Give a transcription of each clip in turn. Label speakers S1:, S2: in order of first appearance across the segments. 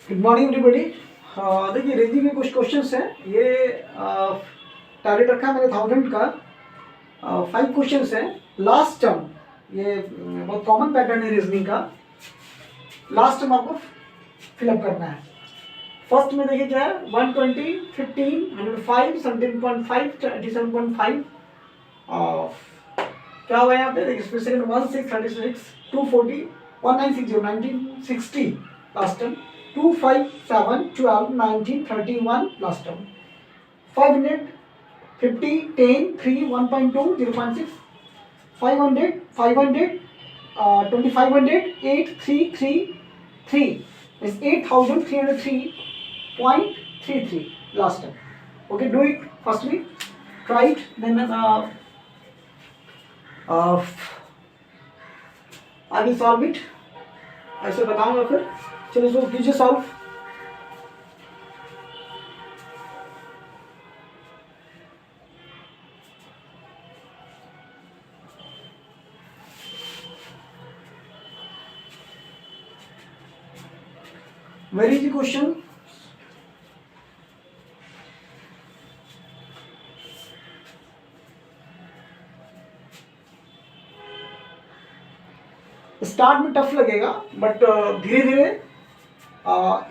S1: Good morning everybody. देखिए ranging में कुछ क्वेश्चंस हैं। ये टारगेट रखा है मैंने 1000 का। 5 क्वेश्चंस हैं। लास्ट टर्म ये बहुत कॉमन पैटर्न है रीजनिंग का। लास्ट टर्म आपको फिलअप करना है। फर्स्ट में देखिए क्या है, 120, 15, 105, 17.5, 27.5। क्या हुआ यहाँ पे देखिए, second 16, 36, 240, 1960, 1960 last term, 2, 5, 7, 12, 19, 31 last term, 500, 50, 10, 3, 1.2, 0.6, 500, 500, 2500, 8, 3, 3, 3 is 8303.33 last time. Okay, do it firstly, try it, then I will solve it. ऐसे बताऊंगा फिर। चलो इसको कीजिए solve. Where is the question? Start में टफ लगेगा बट धीरे धीरे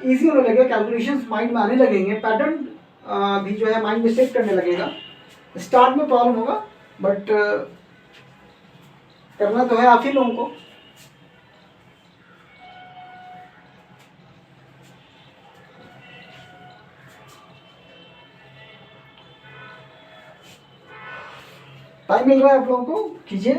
S1: इजी होने लगेगा। कैलकुलेशंस माइंड में आने लगेंगे, पैटर्न भी जो है माइंड में सेट करने लगेगा। स्टार्ट में प्रॉब्लम होगा बट करना तो है आप ही लोगों को। टाइम मिल रहा है आप लोगों को, कीजिए।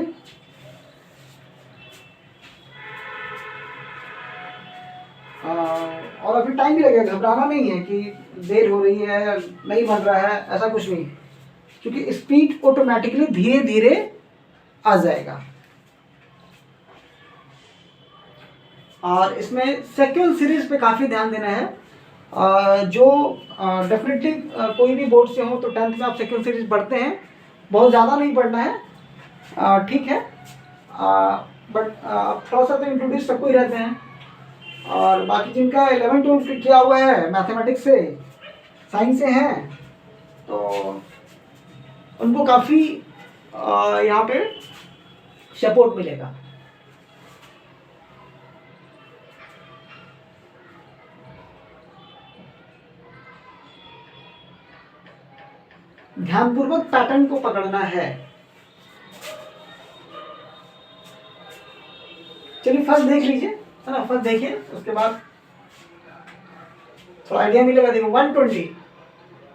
S1: और अभी टाइम भी लगेगा, घबराना नहीं है कि देर हो रही है, नहीं बन रहा है, ऐसा कुछ नहीं, क्योंकि स्पीड ऑटोमेटिकली धीरे धीरे आ जाएगा। और इसमें सेक्वेंस सीरीज पे काफ़ी ध्यान देना है। जो डेफिनेटली कोई भी बोर्ड से हो तो 10th में आप सेक्वेंस सीरीज पढ़ते हैं, बहुत ज़्यादा नहीं पढ़ना है, ठीक है। बट थोड़ा सा तो इंट्रोड्यूस सबको ही रहते हैं। और बाकी जिनका 11 12 किया हुआ है मैथमेटिक्स से, साइंस से हैं, तो उनको काफ़ी यहाँ पे सपोर्ट मिलेगा। ध्यानपूर्वक पैटर्न को पकड़ना है। चलिए फर्स्ट देख लीजिए, है ना। फर्स्ट देखिए, उसके बाद थोड़ा आइडिया मिलेगा। देखो 120,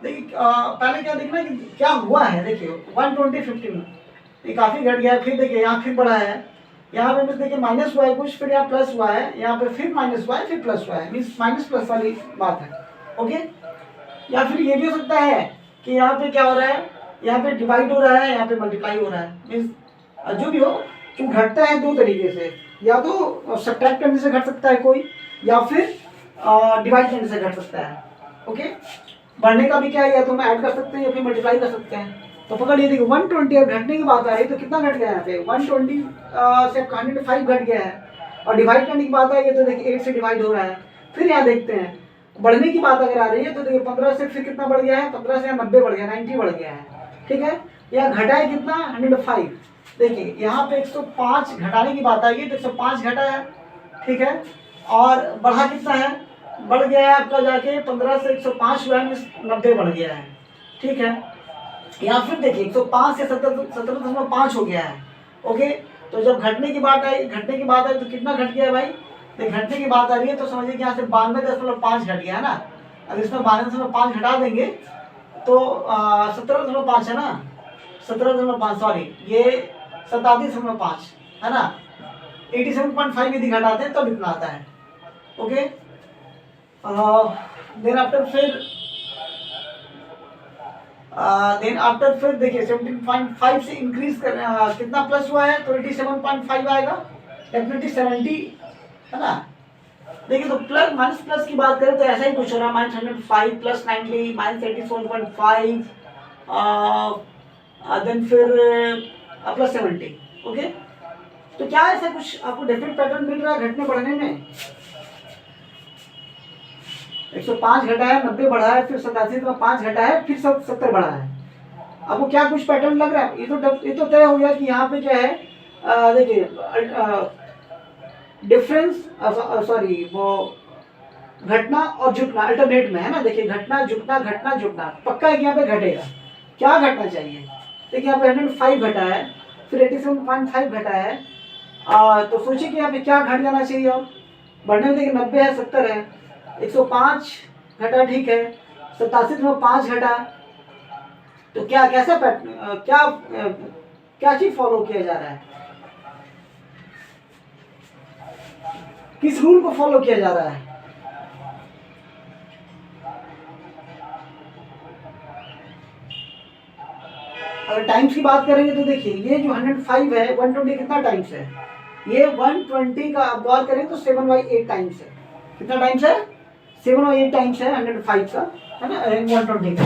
S1: देखिए पहले क्या देखना कि क्या हुआ है। देखिए 120, 15 ये काफ़ी घट गया है। फिर देखिए यहाँ फिर बढ़ा है, यहाँ पे देखिए माइनस हुआ है कुछ, फिर यहाँ प्लस हुआ है, यहाँ पे फिर माइनस हुआ है, फिर प्लस हुआ है, मीन्स माइनस प्लस वाली बात है। ओके, या फिर ये भी हो सकता है कि यहाँ पे क्या हो रहा है, यहाँ पे डिवाइड हो रहा है, यहाँ पे मल्टीप्लाई हो रहा है, मीन्स जो भी हो। तो घटता है दो तरीके से, या तो सब्ट्रैक्ट करने से घट सकता है कोई, या फिर डिवाइड करने से घट सकता है। ओके, बढ़ने का भी क्या है, या तो हम ऐड कर सकते हैं या फिर मल्टीप्लाई कर सकते हैं। तो पकड़िए, देखिए 120 अब घटने की बात आ रही है तो कितना घट गया है यहाँ पे, 120 से 105 घट गया है। और डिवाइड करने की बात आ रही है तो देखिए 8 से डिवाइड हो रहा है। फिर यहाँ देखते हैं बढ़ने की बात अगर आ रही है तो देखिए 15 से फिर कितना बढ़ गया है, 15 से 90 बढ़ गया, 90 बढ़ गया है, ठीक है। यहाँ घटा है कितना, 105। देखिए यहाँ पे 105 घटाने की बात आई है तो 105 घटा है, ठीक है। और बढ़ा कितना है, बढ़ गया है आपका जाके 15 से 105 हुआ है, 90 बढ़ गया है, ठीक है। यहाँ फिर देखिए 105 से 17.5 हो गया है। ओके, तो जब घटने की बात आई तो कितना घट गया भाई। तो घटने की बात आ रही है तो समझिए कि यहाँ से 92.5 घट गया है ना। अब इसमें 92.5 घटा देंगे तो 17.5 है ना, 17.5 सॉरी, ये 37.5 है ना। 87.5 यदि घटाते हैं तब इतना आता है। ओके, देन आफ्टर फिर देखिए 17.5 से इंक्रीज कर कितना प्लस हुआ है तो 87.5 आएगा, डेफिनेटली 70 है ना। देखिए तो प्लस माइनस प्लस की बात करें तो ऐसा ही कुछ हो रहा है, -105 प्लस 90 -84.5 देन फिर प्लस 70। ओके, तो क्या ऐसा कुछ आपको डेफिनेट पैटर्न मिल रहा है घटने बढ़ने में। 105 घटा है, 90 बढ़ा है, फिर 87 में 5 घटा है, फिर 70 बढ़ा है। आपको क्या कुछ पैटर्न लग रहा है? ये तो तय हो गया कि यहाँ पे क्या है, देखिए डिफरेंस, सॉरी वो घटना और झुकना अल्टरनेट में है ना। देखिए घटना झुकना घटना झुकना, पक्का है कि यहाँ पे घटेगा। क्या घटना चाहिए? देखिए यहाँ पे 105 घटा है, फिर 87.5 घटा है, तो सोचिए कि यहाँ पे क्या घट जाना चाहिए। और बढ़ने में देखिए 90 है, 70 है, 105 घटा, ठीक है, 87 में 5 घटा। तो क्या कैसा क्या चीज फॉलो किया जा रहा है? किस रूल को फॉलो किया जा रहा है? अगर टाइम्स की बात करेंगे तो देखिए ये जो 105 है, 120 कितना टाइम्स है? ये 120 का आप गौर करें तो 7/8 टाइम्स है। कितना टाइम्स है? 7/8 टाइम्स है 105 का, है ना, 120 का।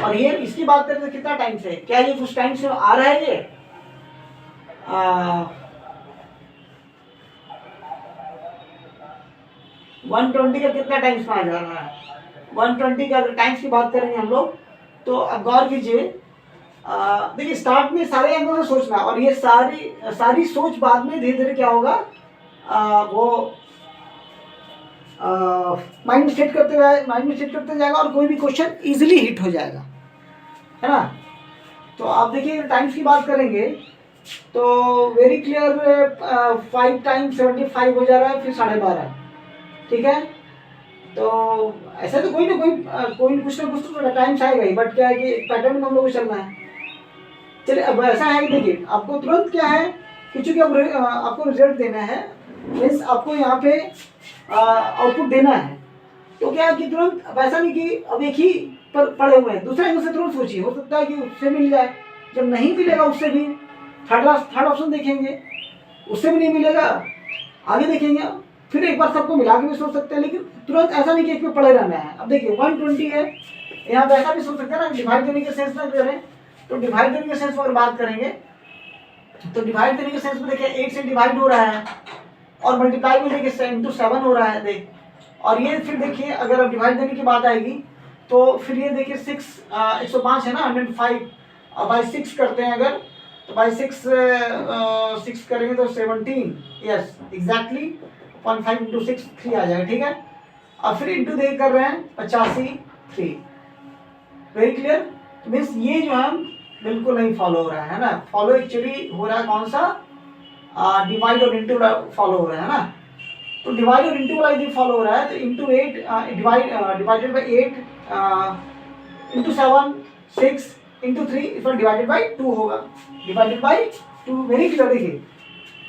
S1: और ये इसकी बात करें तो कितना टाइम्स है? क्या ये कुछ टाइम्स में आ रहा है? ये 120 का कितना टाइम्स में आ जा रहा है? 120 का अगर टाइम्स की बात करेंगे हम लोग तो अब गौर कीजिए। देखिए स्टार्ट में सारे एंगल से सोचना, और ये सारी सोच बाद में धीरे धीरे क्या होगा, वो माइंड में सेट करते जाएगा और कोई भी क्वेश्चन इजीली हिट हो जाएगा, है ना। तो आप देखिए टाइम्स की बात करेंगे तो वेरी क्लियर, 5 टाइम्स 75 हो जा रहा है, फिर 12.5, ठीक है। तो ऐसा तो कोई ना कुछ तो टाइम्स आएगा ही, बट क्या है कि पैटर्न में हम लोग को चलना है। चलिए अब ऐसा है कि देखिए आपको तुरंत क्या है कि चूंकि आपको रिजल्ट देना है, मीन्स आपको यहाँ पे आउटपुट देना है, तो क्या है कि तुरंत अब ऐसा नहीं कि अब एक ही पर पड़े हुए हैं, दूसरे एंगल से तुरंत सोचिए, हो सकता है कि उससे मिल जाए। जब नहीं मिलेगा उससे भी थर्ड ऑप्शन देखेंगे, उससे भी नहीं मिलेगा, आगे देखेंगे, फिर एक बार सबको मिला के भी सोच सकते हैं, लेकिन तुरंत ऐसा नहीं कि एक पे पड़े रहना है। अब देखिए 120 है, यहाँ पे ऐसा भी सोच सकते हैं ना, डिवाइड करने के सेंस में करें तो डिवाइड करने के सेंस में अगर बात करेंगे तो डिवाइड करने के सेंस में देखिए 8 से डिवाइड हो रहा है और मल्टीप्लाई में देखिए into 7 हो रहा है, देख। और ये फिर देखिए अगर अब डिवाइड करने की बात आएगी तो फिर ये देखिए 105 है ना, 105 बाई 6 करते हैं अगर, तो बाई 6 करेंगे तो 17, यस एग्जैक्टली 0.5 into 6 3 आ जाएगा, ठीक है। अब फिर इंटू दे कर रहे हैं 85 3, वेरी क्लियर। मीन्स ये जो हम बिल्कुल नहीं फॉलो हो रहा है ना, फॉलो एक्चुअली हो रहा है कौन सा, डिवाइड और इंटू फॉलो हो रहा है ना। तो डिवाइड और इंटू वाला यदि फॉलो हो रहा है तो into 8 divided by 8 into 7 6 into 3 इस पर डिवाइडेड बाई 2 होगा, डिवाइडेड बाई 2, वेरी क्लियर। देखिए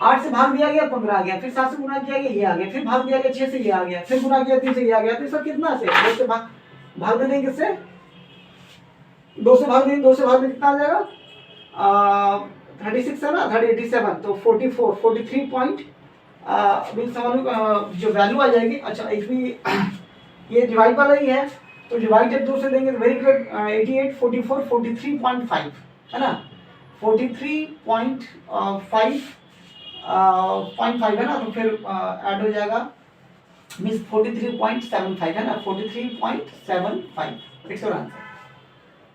S1: 8 से भाग दिया गया 15 आ गया, फिर 7 से गुना किया गया ये आ गया, फिर भाग दिया गया 6 से ये आ गया, फिर गुना किया 3 से ये आ गया, तो इसका कितना से 2 से भाग दे देंगे, किससे 2 से भाग देंगे, 2 से भाग देंगे कितना आ जाएगा, 36 है ना, 87, तो 44 43 पॉइंट जो वैल्यू आ जाएगी। अच्छा एक भी ये डिवाइड वाला ही है, तो डिवाइड जब 2 से देंगे तो वेरी क्लियर 88 44 43.5 है ना, 43.5 है ना, तो फिर ऐड हो जाएगा, मीन्स 43.75 है ना, 43.75,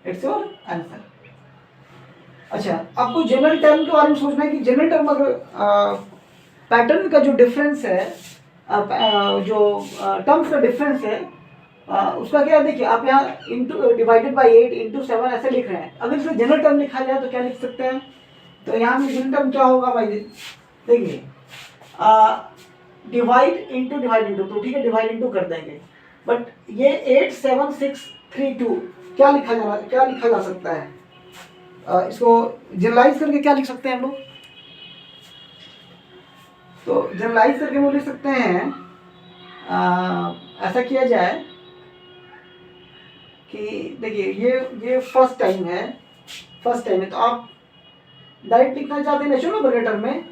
S1: इट्स योर आंसर। अच्छा आपको जनरल टर्म के बारे में सोचना है कि जनरल टर्म अगर पैटर्न का जो डिफरेंस है, जो टर्म्स का डिफरेंस है, उसका क्या है, देखिए आप यहाँ इंटू डिवाइडेड बाई 8 इंटू 7 ऐसे लिख रहे हैं। अगर इसे जनरल टर्म लिखा जाए तो क्या लिख सकते हैं, तो यहाँ में जनरल टर्म क्या होगा भाई, देखिए डिवाइड इंटू डिवाइड इंटू, तो ठीक है डिवाइड इंटू कर देंगे, बट ये 87632 क्या लिखा जा सकता है, इसको जनरलाइज करके क्या लिख सकते हैं हम लोग, तो जनरलाइज करके वो लिख सकते हैं, ऐसा किया जाए कि देखिए ये फर्स्ट टाइम है, तो आप डायरेक्ट लिखना चाहते हैं नेचुरल नंबर के टर्म में,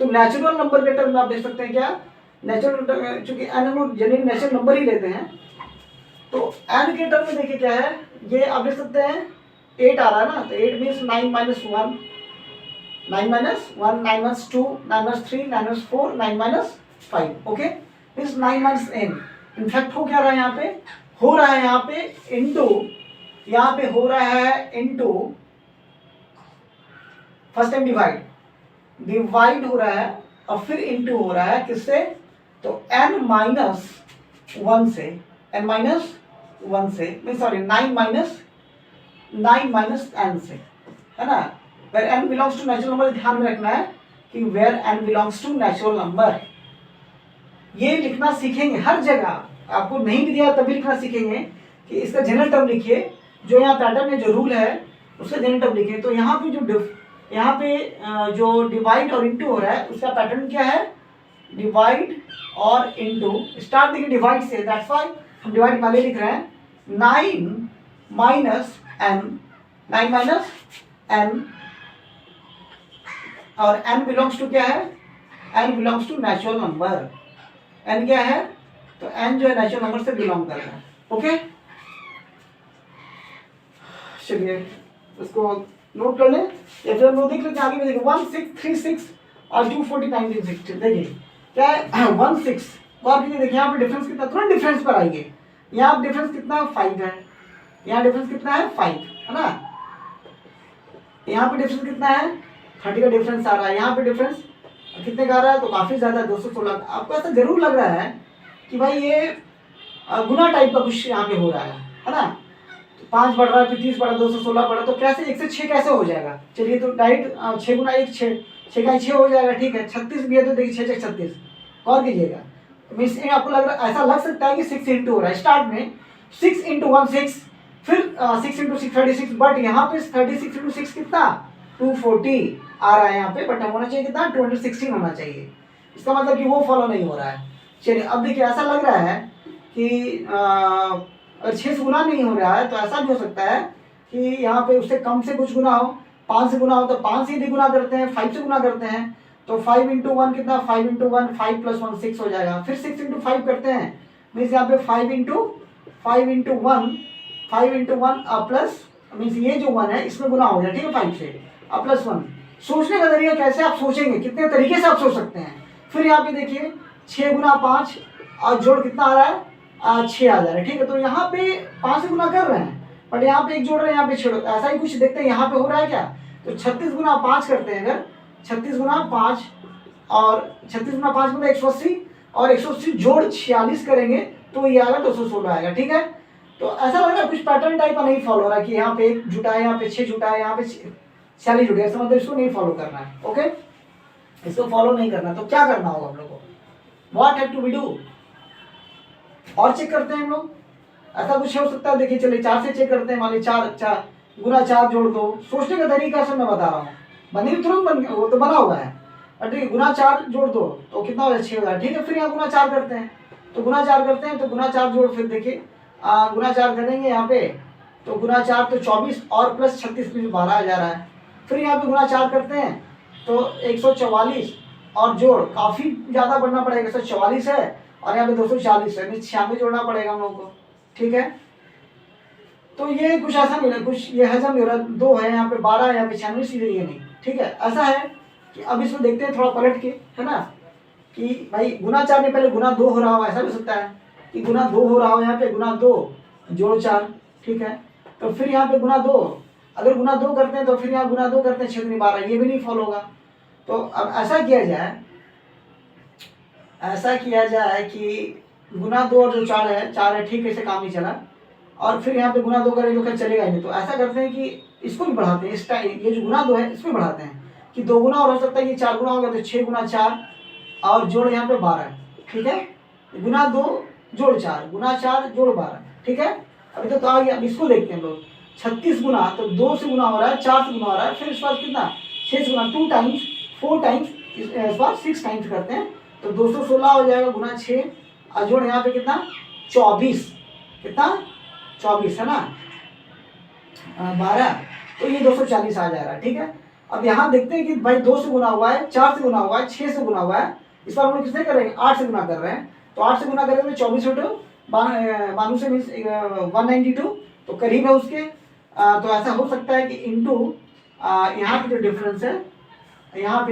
S1: तो नेचुरल नंबर के टर्म में आप देख सकते हैं क्या, नेचुरल, चूंकि एन हम लोग जनरली नेचुरल नंबर ही लेते हैं, तो एन के टर्म में देखिए क्या है, ये आप देख सकते हैं 8 आ रहा है ना, तो 8 means 9 minus 1, 9 minus 1, 9 minus 2, 9 minus 3, 9 minus 4, 9 minus 5, okay, means 9 minus n। In fact हो क्या रहा है यहाँ पे, हो रहा है यहाँ पे इंटू, यहाँ पे हो रहा है इंटू, फर्स्ट टाइम डिवाइड हो रहा है और फिर इंटू हो रहा है किससे, तो n माइनस 1 से, n माइनस 1 से, नहीं सॉरी 9 माइनस n से, है ना। Where n belongs to natural number, ध्यान में रखना है कि where n belongs to natural number, ये लिखना सीखेंगे हर जगह, आपको नहीं भी दिया तभी लिखना सीखेंगे कि इसका जनरल टर्म लिखिए, जो यहाँ पैटर्न में जो रूल है उसका जनरल टर्म लिखिए। तो यहाँ पे जो डिवाइड और इंटू हो रहा है उसका पैटर्न क्या है, डिवाइड और इंटू, स्टार्ट देखिए डिवाइड से, दैट्स व्हाई हम डिवाइड पहले लिख रहे हैं, 9 माइनस n, और n बिलोंग्स टू क्या है, n belongs to natural number, n क्या है, तो n जो है नेचुरल नंबर से बिलोंग कर रहा है। ओके, चलिए उसको नोट कर लें या फिर हम लोग देख लेते हैं आगे में। देखिए 1636 और 249 देखिए क्या है 16 और देखिए यहाँ पे डिफरेंस कितना, तुरंत डिफरेंस पर आइए, यहाँ डिफरेंस कितना 5 है, यहाँ डिफरेंस कितना है 5, है ना। यहाँ पे डिफरेंस कितना है 30 का डिफरेंस आ रहा है, यहाँ पे डिफरेंस कितने का आ रहा है, तो काफी ज्यादा 216। आपको ऐसा जरूर लग रहा है कि भाई ये गुना टाइप का कुछ यहाँ पे हो रहा है ना। 5 बढ़ रहा है, 30 बढ़ा, 216 बढ़ा, तो कैसे 1 से 6 कैसे हो जाएगा, चलिए तो डायरेक्ट 6 गुना 1 6 का 6 हो जाएगा, ठीक है। 36 भी है तो देखिए 6 36 और कीजिएगा, मीन्स आपको लग रहा, ऐसा लग सकता है कि 6 इंटू हो रहा है, स्टार्ट में 6 इंटू 1 6, फिर 6 इंटू 6 36, बट यहाँ पे 36 इंटू 6 कितना 240 आ रहा है यहाँ पे, बट हम होना चाहिए कितना 216 होना चाहिए, इसका मतलब कि वो फॉलो नहीं हो रहा है। चलिए अब देखिए ऐसा लग रहा है कि अगर 6 से गुना नहीं हो रहा है तो ऐसा भी हो सकता है कि यहाँ पे उससे कम से कुछ गुना हो, 5 से गुना हो तो 5 से यदि गुना करते हैं, 5 से गुना करते हैं तो 5 इंटू 1 कितना, 5 इंटू 1 5 प्लस 1 6 हो जाएगा, फिर 6 इंटू 5 करते हैं, मीन्स यहाँ पे 5 इंटू 1 प्लस, मीन्स ये जो 1 है इसमें गुना हो गया, ठीक है 5 से, प्लस 1। सोचने का तरीका कैसे आप सोचेंगे, कितने तरीके से आप सोच सकते हैं। फिर यहाँ पे देखिए 6 गुना 5 और जोड़ कितना आ रहा है 6 आ जा रहा है, ठीक है। तो यहाँ पे 5 से गुना कर रहे हैं बट यहाँ पे एक जोड़ रहे हैं, यहाँ पे छोड़, ऐसा ही कुछ देखते हैं यहाँ पे हो रहा है क्या, तो 36 गुना 5 करते हैं, अगर 36 गुना 5 और 36 गुना 5 मतलब 180 और 180 जोड़ 46 करेंगे तो ये आएगा 216 आएगा, ठीक है। तो ऐसा लग रहा है कुछ पैटर्न टाइप का नहीं फॉलो हो रहा है कि यहाँ पे 1 जुटा है, यहाँ पे 6 जुटा है, यहाँ पे 46 जुटे, ऐसा मतलब इसको नहीं फॉलो करना है। ओके, इसको फॉलो नहीं करना, तो क्या करना होगा हम लोग को, what have to be do, और चेक करते हैं हम लोग, ऐसा कुछ हो सकता है। देखिए चलिए 4 से चेक करते हैं, मान ली 4 गुना 4 जोड़ 2, सोचने का तरीका से मैं बता रहा हूँ, बनी तुरंत बन, वो तो बना हुआ है, ठीक है। गुना 4 जोड़ 2 तो कितना हो जाए 6 हो जाए, ठीक है। फिर यहाँ गुना 4 करते हैं, तो गुना 4 करते हैं, तो गुना 4 जोड़, फिर देखिए गुना 4 करेंगे यहाँ पे, तो गुना 4 तो 24 और प्लस 36 में 12 आ जा रहा है। फिर यहाँ पे गुना 4 करते हैं तो 144 और जोड़, काफ़ी ज़्यादा बढ़ना पड़ेगा, 144 है और यहाँ पे 240 है, 96 जोड़ना पड़ेगा हम लोग को, ठीक है। तो ये कुछ ऐसा नहीं है, कुछ ये हजम नहीं हो रहा, 2 है यहाँ पे 12 है, यहाँ पे 96, सीधे ये नहीं, ठीक है। ऐसा है कि अब इसको देखते हैं थोड़ा पलट के, है ना, कि भाई गुना 4 में पहले गुना 2 हो रहा हो, ऐसा भी हो सकता है कि गुना 2 हो रहा हो, यहाँ पे गुना 2 जोड़ 4, ठीक है। तो फिर यहाँ पे गुना 2, अगर गुना 2 करते हैं तो फिर यहाँ गुना 2 करते हैं 6 दूनी 12, ये भी नहीं फॉलो होगा। तो अब ऐसा किया जाए कि गुना 2 और जो 4 है ठीक है, इसे काम नहीं चला, और फिर यहाँ पे गुना 2 करेंगे तो क्या चलेगा ही नहीं। तो ऐसा करते हैं कि इसको भी बढ़ाते हैं, इस टाइम ये जो गुना 2 है इसमें बढ़ाते हैं कि 2 गुना और हो सकता है, ये 4 गुना होगा तो 6 गुना 4 और जोड़ यहाँ पे 12, ठीक है। गुना 2 जोड़ 4, गुना 4 जोड़ 12, ठीक है। अभी तो आ गया, अब इसको देखते हैं हम लोग, 36 गुना, तो 2 से गुना हो रहा है, 4 से गुना हो रहा है, फिर इस बार कितना 6 से गुना, 2 टाइम्स 4 टाइम्स, इस बार 6 टाइम्स करते हैं तो 216 हो जाएगा, गुना 6 और जोड़ यहाँ पे कितना 24, कितना 24 है ना, 12, तो ये 240 आ जा रहा है, ठीक है। अब यहाँ देखते हैं कि भाई 2 से गुना हुआ है, 4 से गुना हुआ है, 6 से गुना हुआ है, इस बार हम लोग किससे करेंगे 8 से गुना कर रहे हैं, तो 8 से गुना करेंगे तो 24 उठो 92 से मीन्स 192, तो करीब है उसके। तो ऐसा हो सकता है कि इंटू यहाँ पे जो डिफरेंस है, यहाँ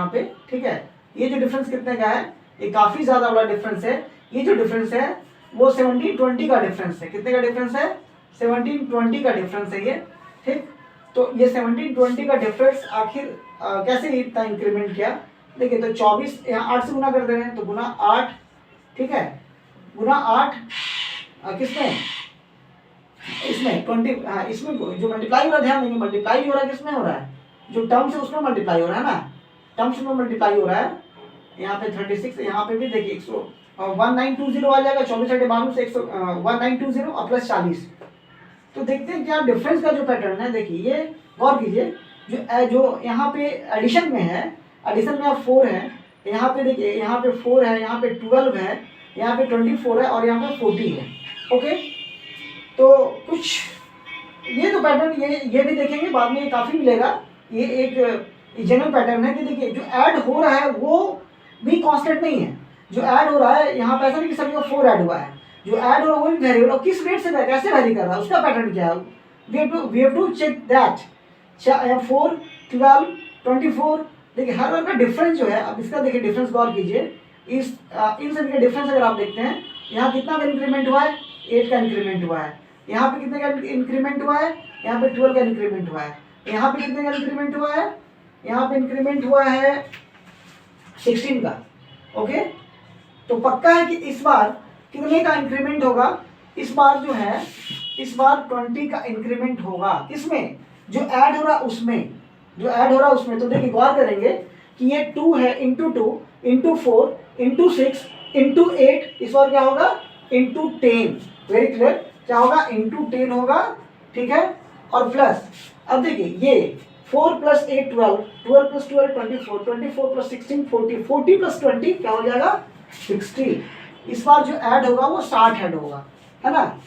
S1: पे, ठीक है, ये जो डिफरेंस कितने का है, ये काफ़ी ज़्यादा बड़ा डिफरेंस है, ये जो डिफरेंस है वो 17-20 का डिफरेंस है। कितने का डिफरेंस है? 17-20 का डिफरेंस है ये, ठीक। तो ये 17-20 का डिफरेंस आखिर कैसे इतना इंक्रीमेंट किया? देखिए, तो 24 यहाँ 8 से गुना कर दे रहे हैं, तो गुना 8, ठीक है, गुना 8 किसमें? इसमें 20, हाँ, इसमें जो मल्टीप्लाई हो रहा है, ध्यान देंगे मल्टीप्लाई हो रहा है, किसमें हो रहा है? जो टर्म्स है उसमें मल्टीप्लाई हो रहा है ना, टर्म्स में मल्टीप्लाई हो रहा है। यहाँ पे 36, यहाँ पे भी देखिए 1920 आ जाएगा, 24/12 से 1920 और प्लस 40। तो देखते हैं क्या डिफरेंस का जो पैटर्न है। देखिए ये गौर कीजिए, जो यहाँ पे एडिशन में है, एडिशन में आप 4 है, यहाँ पे देखिए, यहाँ पे 4 है, यहाँ पे 12 है, यहाँ पे 24 है और यहाँ पे 40 है। ओके, तो कुछ ये तो पैटर्न, ये भी देखेंगे बाद में, ये काफ़ी मिलेगा। ये एक जनरल पैटर्न है कि देखिए जो ऐड हो रहा है वो भी कांस्टेंट नहीं है। जो ऐड हो रहा है यहाँ पे ऐसा नहीं कि सभी को 4 ऐड हुआ है, जो ऐड हो रहा है वो भी वेरी हो रहा है, किस रेट से कैसे वैरी कर रहा है, उसका पैटर्न क्या है, we have to check that. 4, 12, 24, देखिए हर बार का डिफरेंस जो है। अब इसका देखिए डिफरेंस गौर कीजिए, इस इन सभी का डिफरेंस अगर आप देखते हैं, यहाँ कितना का इंक्रीमेंट हुआ है? 8 का इंक्रीमेंट हुआ है। यहाँ पे कितने का इंक्रीमेंट हुआ है? यहाँ पे 12 का इंक्रीमेंट हुआ है। यहाँ पे कितने का इंक्रीमेंट हुआ है? यहाँ पे इंक्रीमेंट हुआ है 16 का। ओके, तो पक्का है कि इस बार कितने का इंक्रीमेंट होगा? इस बार जो है, इस बार 20 का इंक्रीमेंट होगा। किसमें? जो ऐड हो रहा उसमें, जो ऐड हो रहा उसमें। तो देखिए गौर करेंगे कि ये 2 है, इंटू 2, इंटू 4, इंटू 6, इंटू 8, इस बार क्या होगा? इंटू 10। वेरी क्लियर, क्या होगा? इंटू 10 होगा, ठीक है। और प्लस, अब देखिए ये 4 + 8 12, 12 + 12 24, 24 + 16 40, 40 + 20 क्या हो जाएगा? 60। इस बार जो ऐड होगा वो 60 ऐड होगा, है ना।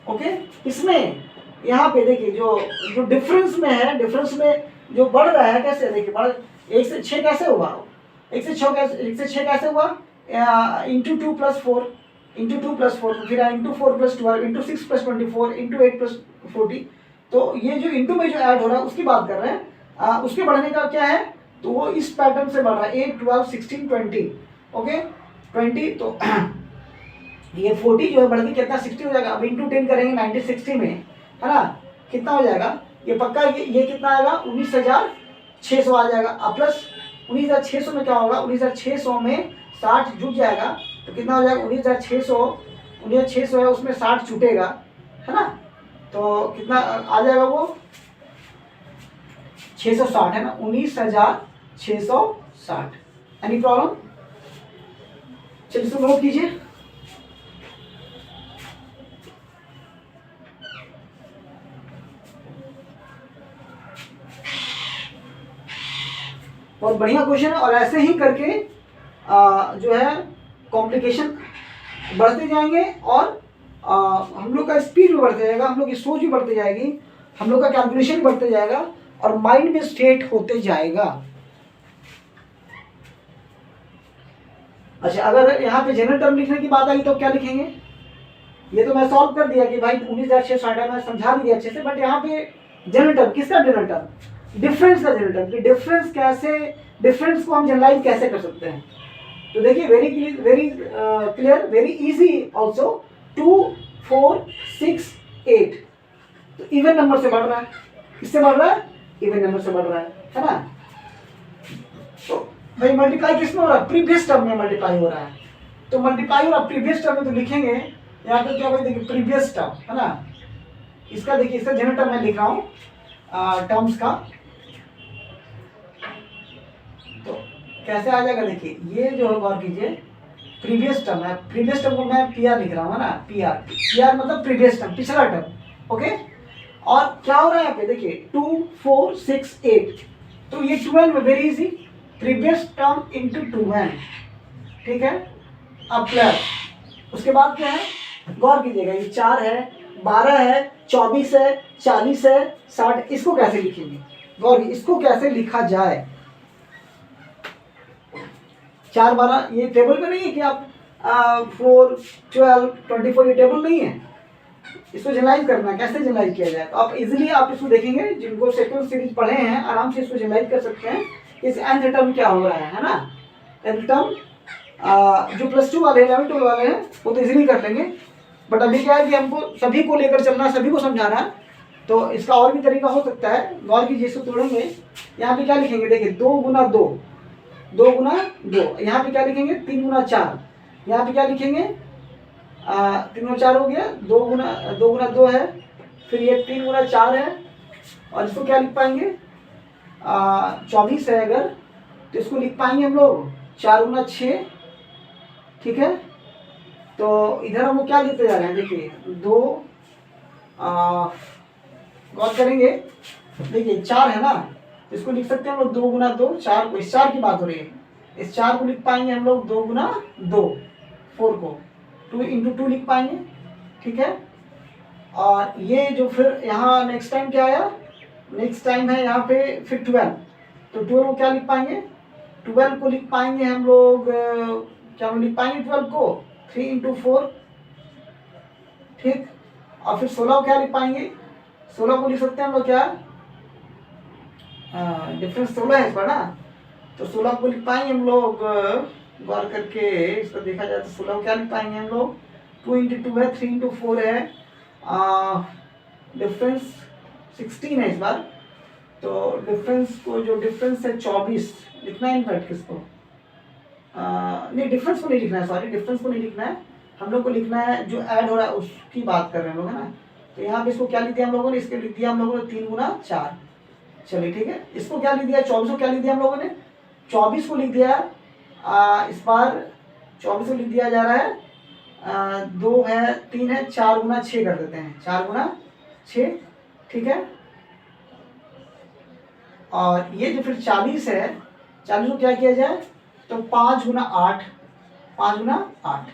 S1: ओके, इसमें यहाँ पे देखिए जो डिफरेंस में है, डिफरेंस में जो बढ़ रहा है, कैसे देखिए बढ़, 1 से 6 कैसे हुआ? 1 से 6 कैसे हुआ? इंटू 2 + 4, इंटू 2 + 4, फिर इंटू 4 + 12, इंटू 6 + 24, इंटू 8 + 40। तो ये जो इंटू में जो ऐड हो रहा है उसकी बात कर रहे हैं। उसके बढ़ने का क्या है? तो वो इस पैटर्न से बढ़ रहा है, 8, 12, 16, 20। ओके, 20, तो ये 40 जो है बढ़ के कितना? 60 हो जाएगा। अब इंटू 10 करेंगे 90 60 में, है ना, कितना हो जाएगा? ये पक्का, ये कितना आएगा? 19,600 आ जाएगा। अब प्लस 19,600 में क्या होगा? 19,600 में 60 जुट जाएगा, तो कितना हो जाएगा? 19,600 है, उसमें 60 छूटेगा, है ना, तो कितना आ जाएगा? वो 660 है ना, 19,660। Any problem? चलिए इसको नोट कीजिए। बहुत बढ़िया क्वेश्चन है, और ऐसे ही करके जो है कॉम्प्लिकेशन बढ़ते जाएंगे, और हम लोग का स्पीड भी बढ़ते जाएगा, हम लोग की सोच भी बढ़ती जाएगी, हम लोग का कैलकुलेशन भी बढ़ते जाएगा, और माइंड में स्टेट होते जाएगा। अच्छा, अगर यहाँ पे जनरल टर्म लिखने की बात आई तो क्या लिखेंगे? ये तो मैं सॉल्व कर दिया कि भाई 19,660 मैं समझा दिया अच्छे से, बट यहाँ पे जनरल टर्म, किसका जनरल टर्म? डिफरेंस का जनरल टर्म। डिफरेंस कैसे, डिफरेंस को हम जनरलाइज कैसे कर सकते हैं? तो देखिए very clear, very easy also. 2, 4, 6, 8, तो इवन नंबर से बढ़ रहा है। किससे बढ़ रहा है? इवन नंबर से बढ़ रहा है ना। तो भाई मल्टीप्लाई किस में हो रहा है? प्रीवियस टर्म में मल्टीप्लाई हो रहा है। तो मल्टीप्लाई हो रहा है प्रीवियस टर्म में, तो लिखेंगे यहाँ पे क्या भाई? देखिए प्रीवियस टर्म, है ना, इसका देखिए, इसका जनरल टर्म मैं लिख रहा हूँ टर्म्स का। तो कैसे आ जाएगा? देखिए ये जो है गौर कीजिए, प्रीवियस टर्म है, प्रीवियस टर्म को मैं PR लिख रहा हूँ, है ना, PR मतलब प्रीवियस टर्म, पिछला टर्म। ओके, और क्या हो रहा है यहाँ पे? देखिए 2, 4, 6, 8, तो ये 12 है, very easy, previous term into 12, ठीक है। अब प्लस, उसके बाद क्या है? गौर कीजिएगा, ये 4 है, 12 है, 24 है, 40 है, 60, इसको कैसे लिखेंगे? गौर, इसको कैसे लिखा जाए? 4, 12, ये टेबल में नहीं है कि आप 4, 12, 24, ये टेबल नहीं है। इसको जनरलाइज करना, कैसे जनरलाइज किया जाए? तो आप इजीली आप इसको देखेंगे, जिनको सेकंड सीरीज पढ़े हैं आराम से इसको जनरलाइज कर सकते हैं। इस nth टर्म क्या हो रहा है ना, nth टर्म जो +2 वाले हैं, 11 12 वाले हैं, वो तो इजीली कर लेंगे। बट अभी क्या है कि हमको सभी को लेकर चलना है, सभी को समझाना है, तो इसका और भी तरीका हो सकता है। गौर कीजिए, इसको तोड़ेंगे। यहाँ पे क्या लिखेंगे, देखिए 2 गुना 2, 2 गुना 2। यहाँ पे क्या लिखेंगे, 3 गुना 4। यहाँ पे क्या लिखेंगे, 3 गुना 4 हो गया, 2 गुना 2 है, फिर ये 3 गुना 4 है, और इसको क्या लिख पाएंगे, 24 है अगर, तो इसको लिख पाएंगे हम लोग 4 गुना 6। ठीक है, तो इधर हम लोग क्या लिखते जा रहे हैं, देखिए 2, गौर करेंगे, देखिए 4 है ना, इसको लिख सकते हैं हम लोग 2 गुना 2, 4 को, इस 4 की बात हो रही है, इस 4 को लिख पाएंगे हम लोग 2 गुना 2, 4 को 2 इंटू 2 लिख पाएंगे। ठीक है, और ये जो फिर यहाँ नेक्स्ट टाइम क्या आया, नेक्स्ट टाइम है यहाँ पे फिर 12, तो 12 को क्या लिख पाएंगे, 12 को लिख पाएंगे हम लोग, क्या हम लिख पाएंगे 12 को 3 इंटू 4। ठीक, और फिर 16 को क्या लिख पाएंगे, 16 को लिख सकते हैं हम लोग क्या, डिफरेंस 16 है इस पर ना, तो 16 को लिख पाएंगे हम लोग, गौर करके इसको देखा जाए तो 16 को क्या लिख पाएंगे हम लोग, 2 इंटू 2 है, 3 इंटू 4 है, डिफरेंस 16 है इस बार, तो डिफरेंस को, जो डिफरेंस है 24 लिखना है, इनफैक्ट किसको, नहीं डिफरेंस को नहीं लिखना है, सॉरी डिफरेंस को नहीं लिखना है, हम लोग को लिखना है जो ऐड हो रहा है उसकी बात कर रहे हैं हम लोग, है ना। तो यहाँ पे इसको क्या लिख दिया हम लोगों ने, इसके लिख दिया हम लोगों ने 3 गुना 4। चलिए ठीक है, इसको क्या लिख दिया, 24 को क्या लिख दिया हम लोगों ने, 24 को लिख दिया, इस बार 24 को लिख दिया जा रहा है, 2 है 3 है, 4 गुना 6 कर देते हैं, 4 गुना 6। ठीक है, और ये जो फिर 40 है, 40 को क्या किया जाए, तो 5 गुना 8, 5 गुना 8।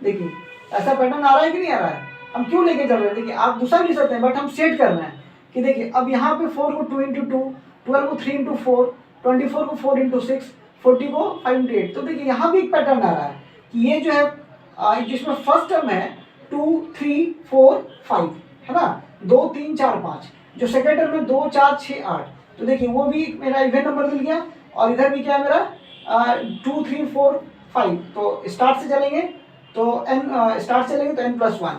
S1: देखिए ऐसा पैटर्न आ रहा है कि नहीं आ रहा है, हम क्यों लेके चल रहे हैं, देखिए आप दूसरा भी लिख सकते हैं, बट हम सेट कर रहे हैं कि देखिए अब यहाँ पे 4 को 2 इंटू 2, 12 को 3 इंटू 4, 24 को 4 इंटू 6, 40 को 5 इंटू 8। तो देखिए यहाँ भी एक पैटर्न आ रहा है कि ये जो है, जिसमें फर्स्ट टर्म है 2 3 4 5, है ना, 2 3 4 5, जो सेकेंड टर्म में 2 4 6 8, तो देखिए वो भी मेरा इवन नंबर मिल गया, और इधर भी क्या है मेरा 2 3 4 5। तो स्टार्ट से चलेंगे तो n, स्टार्ट चलेंगे तो n+1,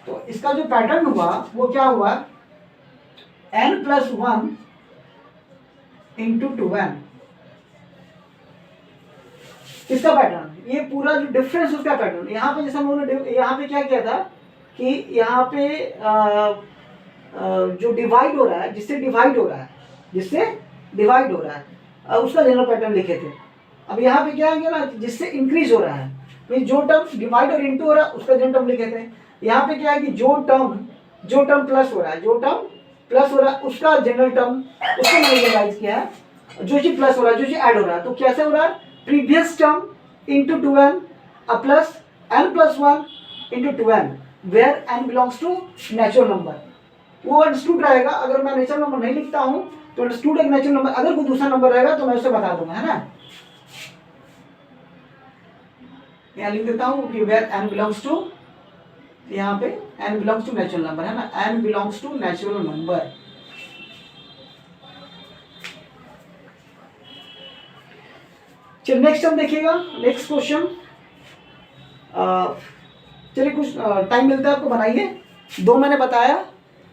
S1: तो इसका जो पैटर्न हुआ वो क्या हुआ, n+1 इंटू 2n, इसका पैटर्न, ये पूरा जो डिफरेंस उसका पैटर्न। यहाँ पे जैसे हम लोगों ने यहाँ पे क्या किया था कि यहाँ पे जो डिवाइड हो रहा है, जिससे डिवाइड हो रहा है, जिससे डिवाइड हो रहा है, उसका जनरल पैटर्न लिखे थे। अब यहाँ पे क्या है ना, जिससे इंक्रीज हो रहा है, तो जो टर्म डिवाइड और इंटू हो रहा है उसका जनरल टर्म लिखे थे। यहाँ पे क्या है कि जो टर्म प्लस हो रहा है, जो टर्म प्लस हो रहा है उसका जनरल टर्म, उसको मैंने रिवाइज किया है, जो चीज प्लस हो रहा है, जो चीज ऐड हो रहा है, तो कैसे हो रहा है, previous term into 2n plus n+1 into 2n, where n belongs to natural number. वो अंडरस्टूड रहेगा, अगर मैं नेचुरल नंबर नहीं लिखता हूँ तो अंडरस्टूड एक नेचुरल नंबर, अगर कोई दूसरा नंबर रहेगा तो मैं उसे बता दूंगा, है ना। यहाँ लिख देता हूँ कि वेयर n बिलोंग्स टू, यहाँ पे n belongs to natural number, है ना, n belongs to natural number. चलिए नेक्स्ट हम देखिएगा, नेक्स्ट क्वेश्चन। चलिए कुछ टाइम मिलता है आपको बनाइए, 2 मैंने बताया,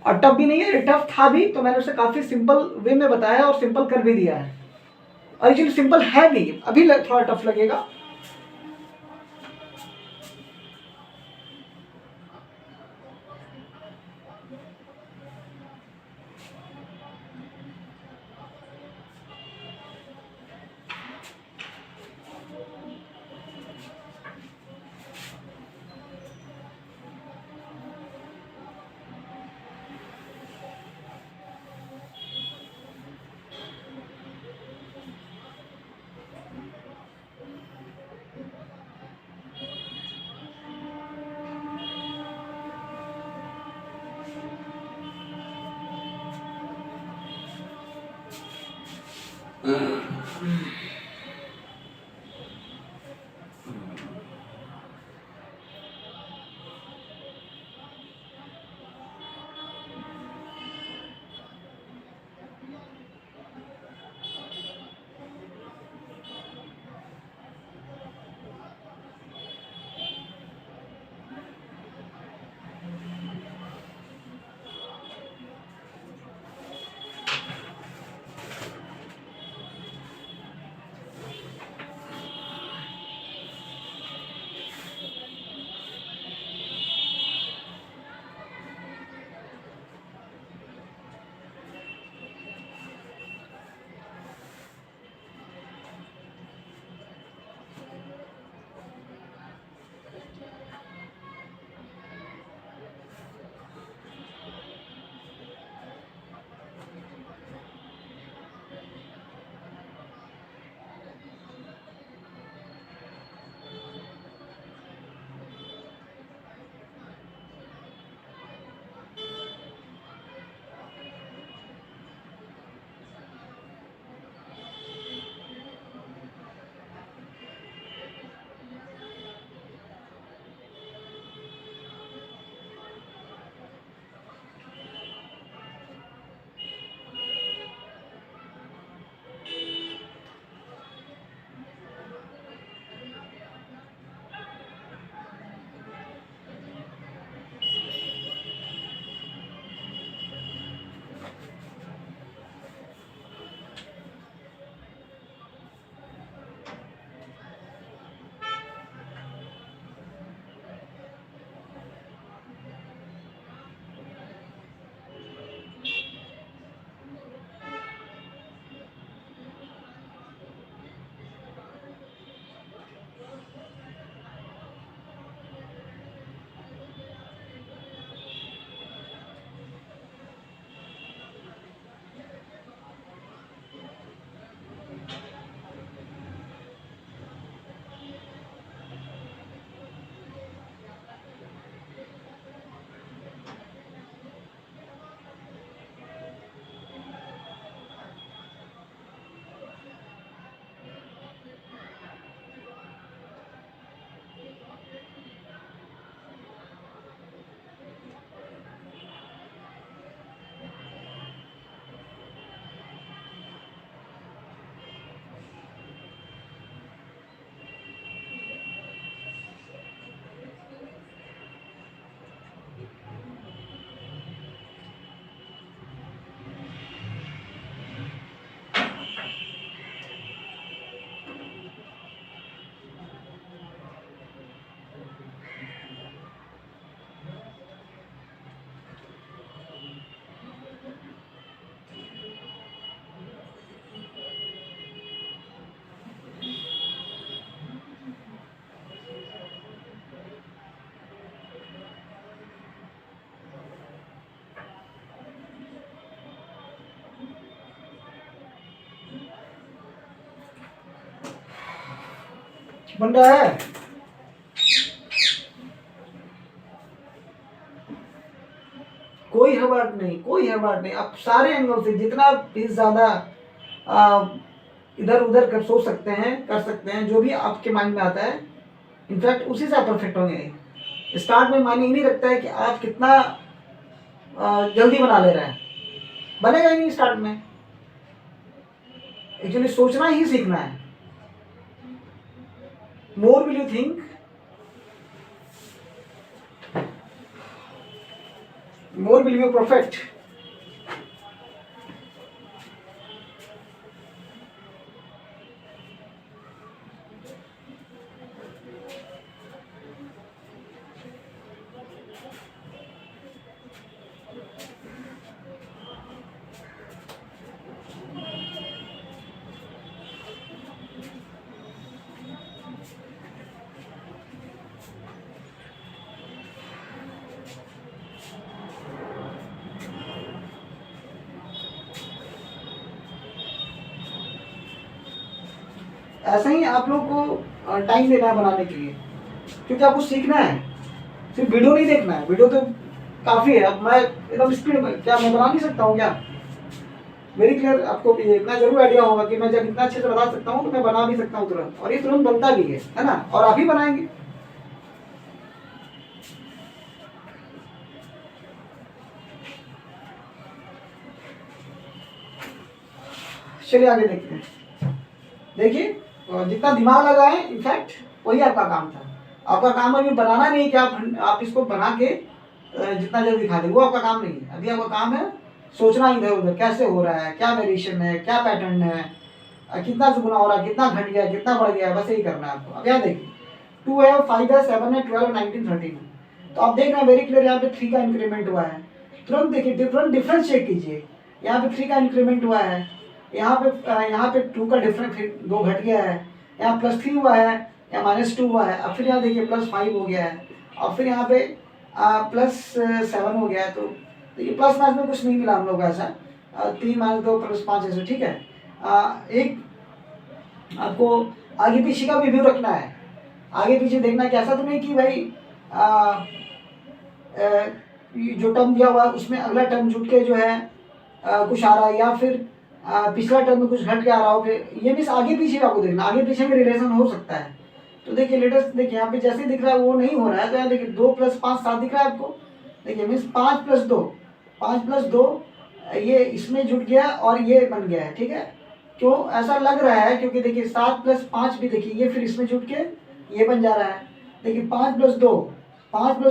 S1: और टफ भी नहीं है, टफ था भी, तो मैंने उसे काफ़ी सिंपल वे में बताया और सिंपल कर भी दिया है, और एक्चुअली सिंपल है भी, अभी थोड़ा टफ लगेगा। बन रहा है। कोई हर्बार्ट नहीं, कोई हर्बार्ट नहीं। आप सारे एंगल से जितना भी ज्यादा इधर उधर कर सोच सकते हैं, कर सकते हैं, जो भी आपके माइंड में आता है, इनफैक्ट उसी से आप परफेक्ट होंगे। स्टार्ट में मायने ही नहीं रखता है कि आप कितना जल्दी बना ले रहे हैं, बनेगा ही नहीं स्टार्ट में। एक्चुअली सोचना ही सीखना है। More will you think, more will you perfect. ऐसा ही आप लोग को टाइम देना है बनाने के लिए, क्योंकि आपको सीखना है। सिर्फ वीडियो नहीं देखना है, वीडियो तो काफ़ी है। अब मैं एकदम स्पीड में क्या मैं बना नहीं सकता हूँ क्या? Very clear. आपको ये इतना जरूर आइडिया होगा कि मैं जब इतना अच्छे से बता सकता हूँ तो मैं बना भी सकता हूँ तुरंत, और ये तुरंत बनता भी है ना? और आप ही बनाएंगे। चलिए आगे देखते हैं। देखिए, जितना दिमाग लगाए इनफैक्ट वही आपका काम था। आपका काम अभी बनाना नहीं है कि आप इसको बना के जितना जल्दी दिखा दे, वो आपका काम नहीं है। अभी आपका काम है सोचना इधर उधर कैसे हो रहा है, क्या वेरिएशन है, क्या पैटर्न है, कितना से गुना हो रहा है, कितना घट गया, कितना बढ़ गया, बस यही करना है आपको। अब यहाँ देखिए 2 है, 5 है, 7 है, 12, 19, 13 है। तो आप देख रहे हैं वेरी क्लियर, यहाँ पे 3 का इंक्रीमेंट हुआ है। तुरंत देखिए डिफरेंस चेक कीजिए। यहाँ पे 3 का इंक्रीमेंट हुआ है, यहाँ पे 2 का डिफरेंस, फिर 2 घट गया है, यहाँ +3 हुआ है, यहाँ -2 हुआ है। अब फिर यहाँ देखिए +5 हो गया है, और फिर यहाँ पे +7 हो गया है। तो देखिए प्लस माइनस में कुछ नहीं मिला हम लोग ऐसा, 3 - 2 +5 ऐसे, ठीक है। एक आपको आगे पीछे का भी व्यू रखना है, आगे पीछे देखना है कि ऐसा तो नहीं कि भाई जो टर्म दिया हुआ है उसमें अगला टर्म जुट के जो है कुछ आ रहा है, या फिर पिछला टर्म में कुछ घट के आ रहा हो। फिर ये भी आगे पीछे आपको देखना, आगे पीछे में रिलेशन हो सकता है। तो देखिए लेटेस्ट देखिए यहाँ पे जैसे दिख रहा है वो नहीं हो रहा है, तो यहाँ देखिए 2 + 5 7 दिख रहा है आपको। देखिए मीन्स 5 + 2 5 + 2 ये इसमें जुट गया और ये बन गया है, ठीक है। क्यों ऐसा लग रहा है? क्योंकि देखिए 7 + 5 भी देखिए ये फिर इसमें जुट के ये बन जा रहा है। देखिए 5 +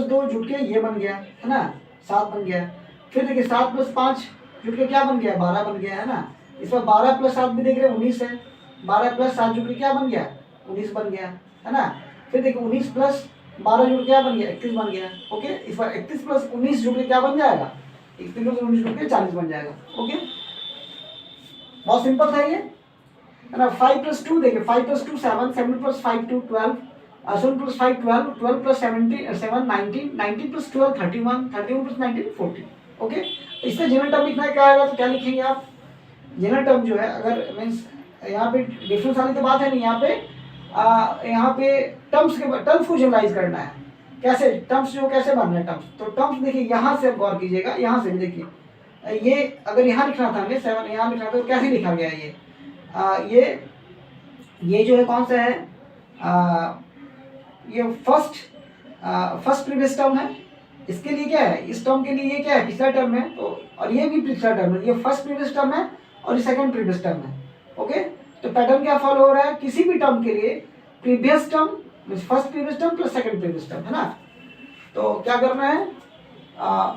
S1: 2 जुट के ये बन गया है ना, 7 बन गया। फिर देखिए 7 + 5 जुट के क्या बन गया, 12 बन गया है ना। इसमें 12 + 7 भी देख रहे हैं 19 है, 12 + 7 जुट के क्या बन गया, 19 बन गया है ना। फिर देखिए 19 + 12 जुट के क्या बन गया, 31 बन गया। ओके, इस बार 31 + 19 जुट के क्या बन जाएगा, 31 + 19 जुट के 40 बन जाएगा। ओके, बहुत सिंपल था ये, है ना। 5 + 2 देखिए 5 + 2 7, 7 + 5 2 12, 7 + 5 12, 12 + 7 19, 19 + 12 31, 31 + 19 40। ओके, इससे जनरल टर्म लिखना है, क्या आएगा तो क्या लिखेंगे आप? जनरल टर्म जो है, अगर मीन्स यहाँ पे डिफरेंस वाली तो बात है नहीं, यहाँ पे टर्म्स को जनरलाइज करना है। कैसे टर्म्स जो कैसे बन रहे हैं टर्म्स, तो टर्म्स देखिए यहाँ से गौर कीजिएगा, यहाँ से भी देखिए ये अगर यहाँ लिखना था हमें 7 यहाँ लिखना था तो कैसे लिखा गया ये ये जो है कौन सा है, ये फर्स्ट प्रीवियस टर्म है। इसके लिए क्या है, इस टर्म के लिए ये क्या है, पिछला टर्म है। तो और ये भी पिछला टर्म है, ये फर्स्ट प्रीवियस टर्म है और ये सेकंड प्रीवियस टर्म है। ओके, तो पैटर्न क्या फॉलो हो रहा है, किसी भी टर्म के लिए previous term means first previous term plus second previous term, है ना। तो क्या करना है,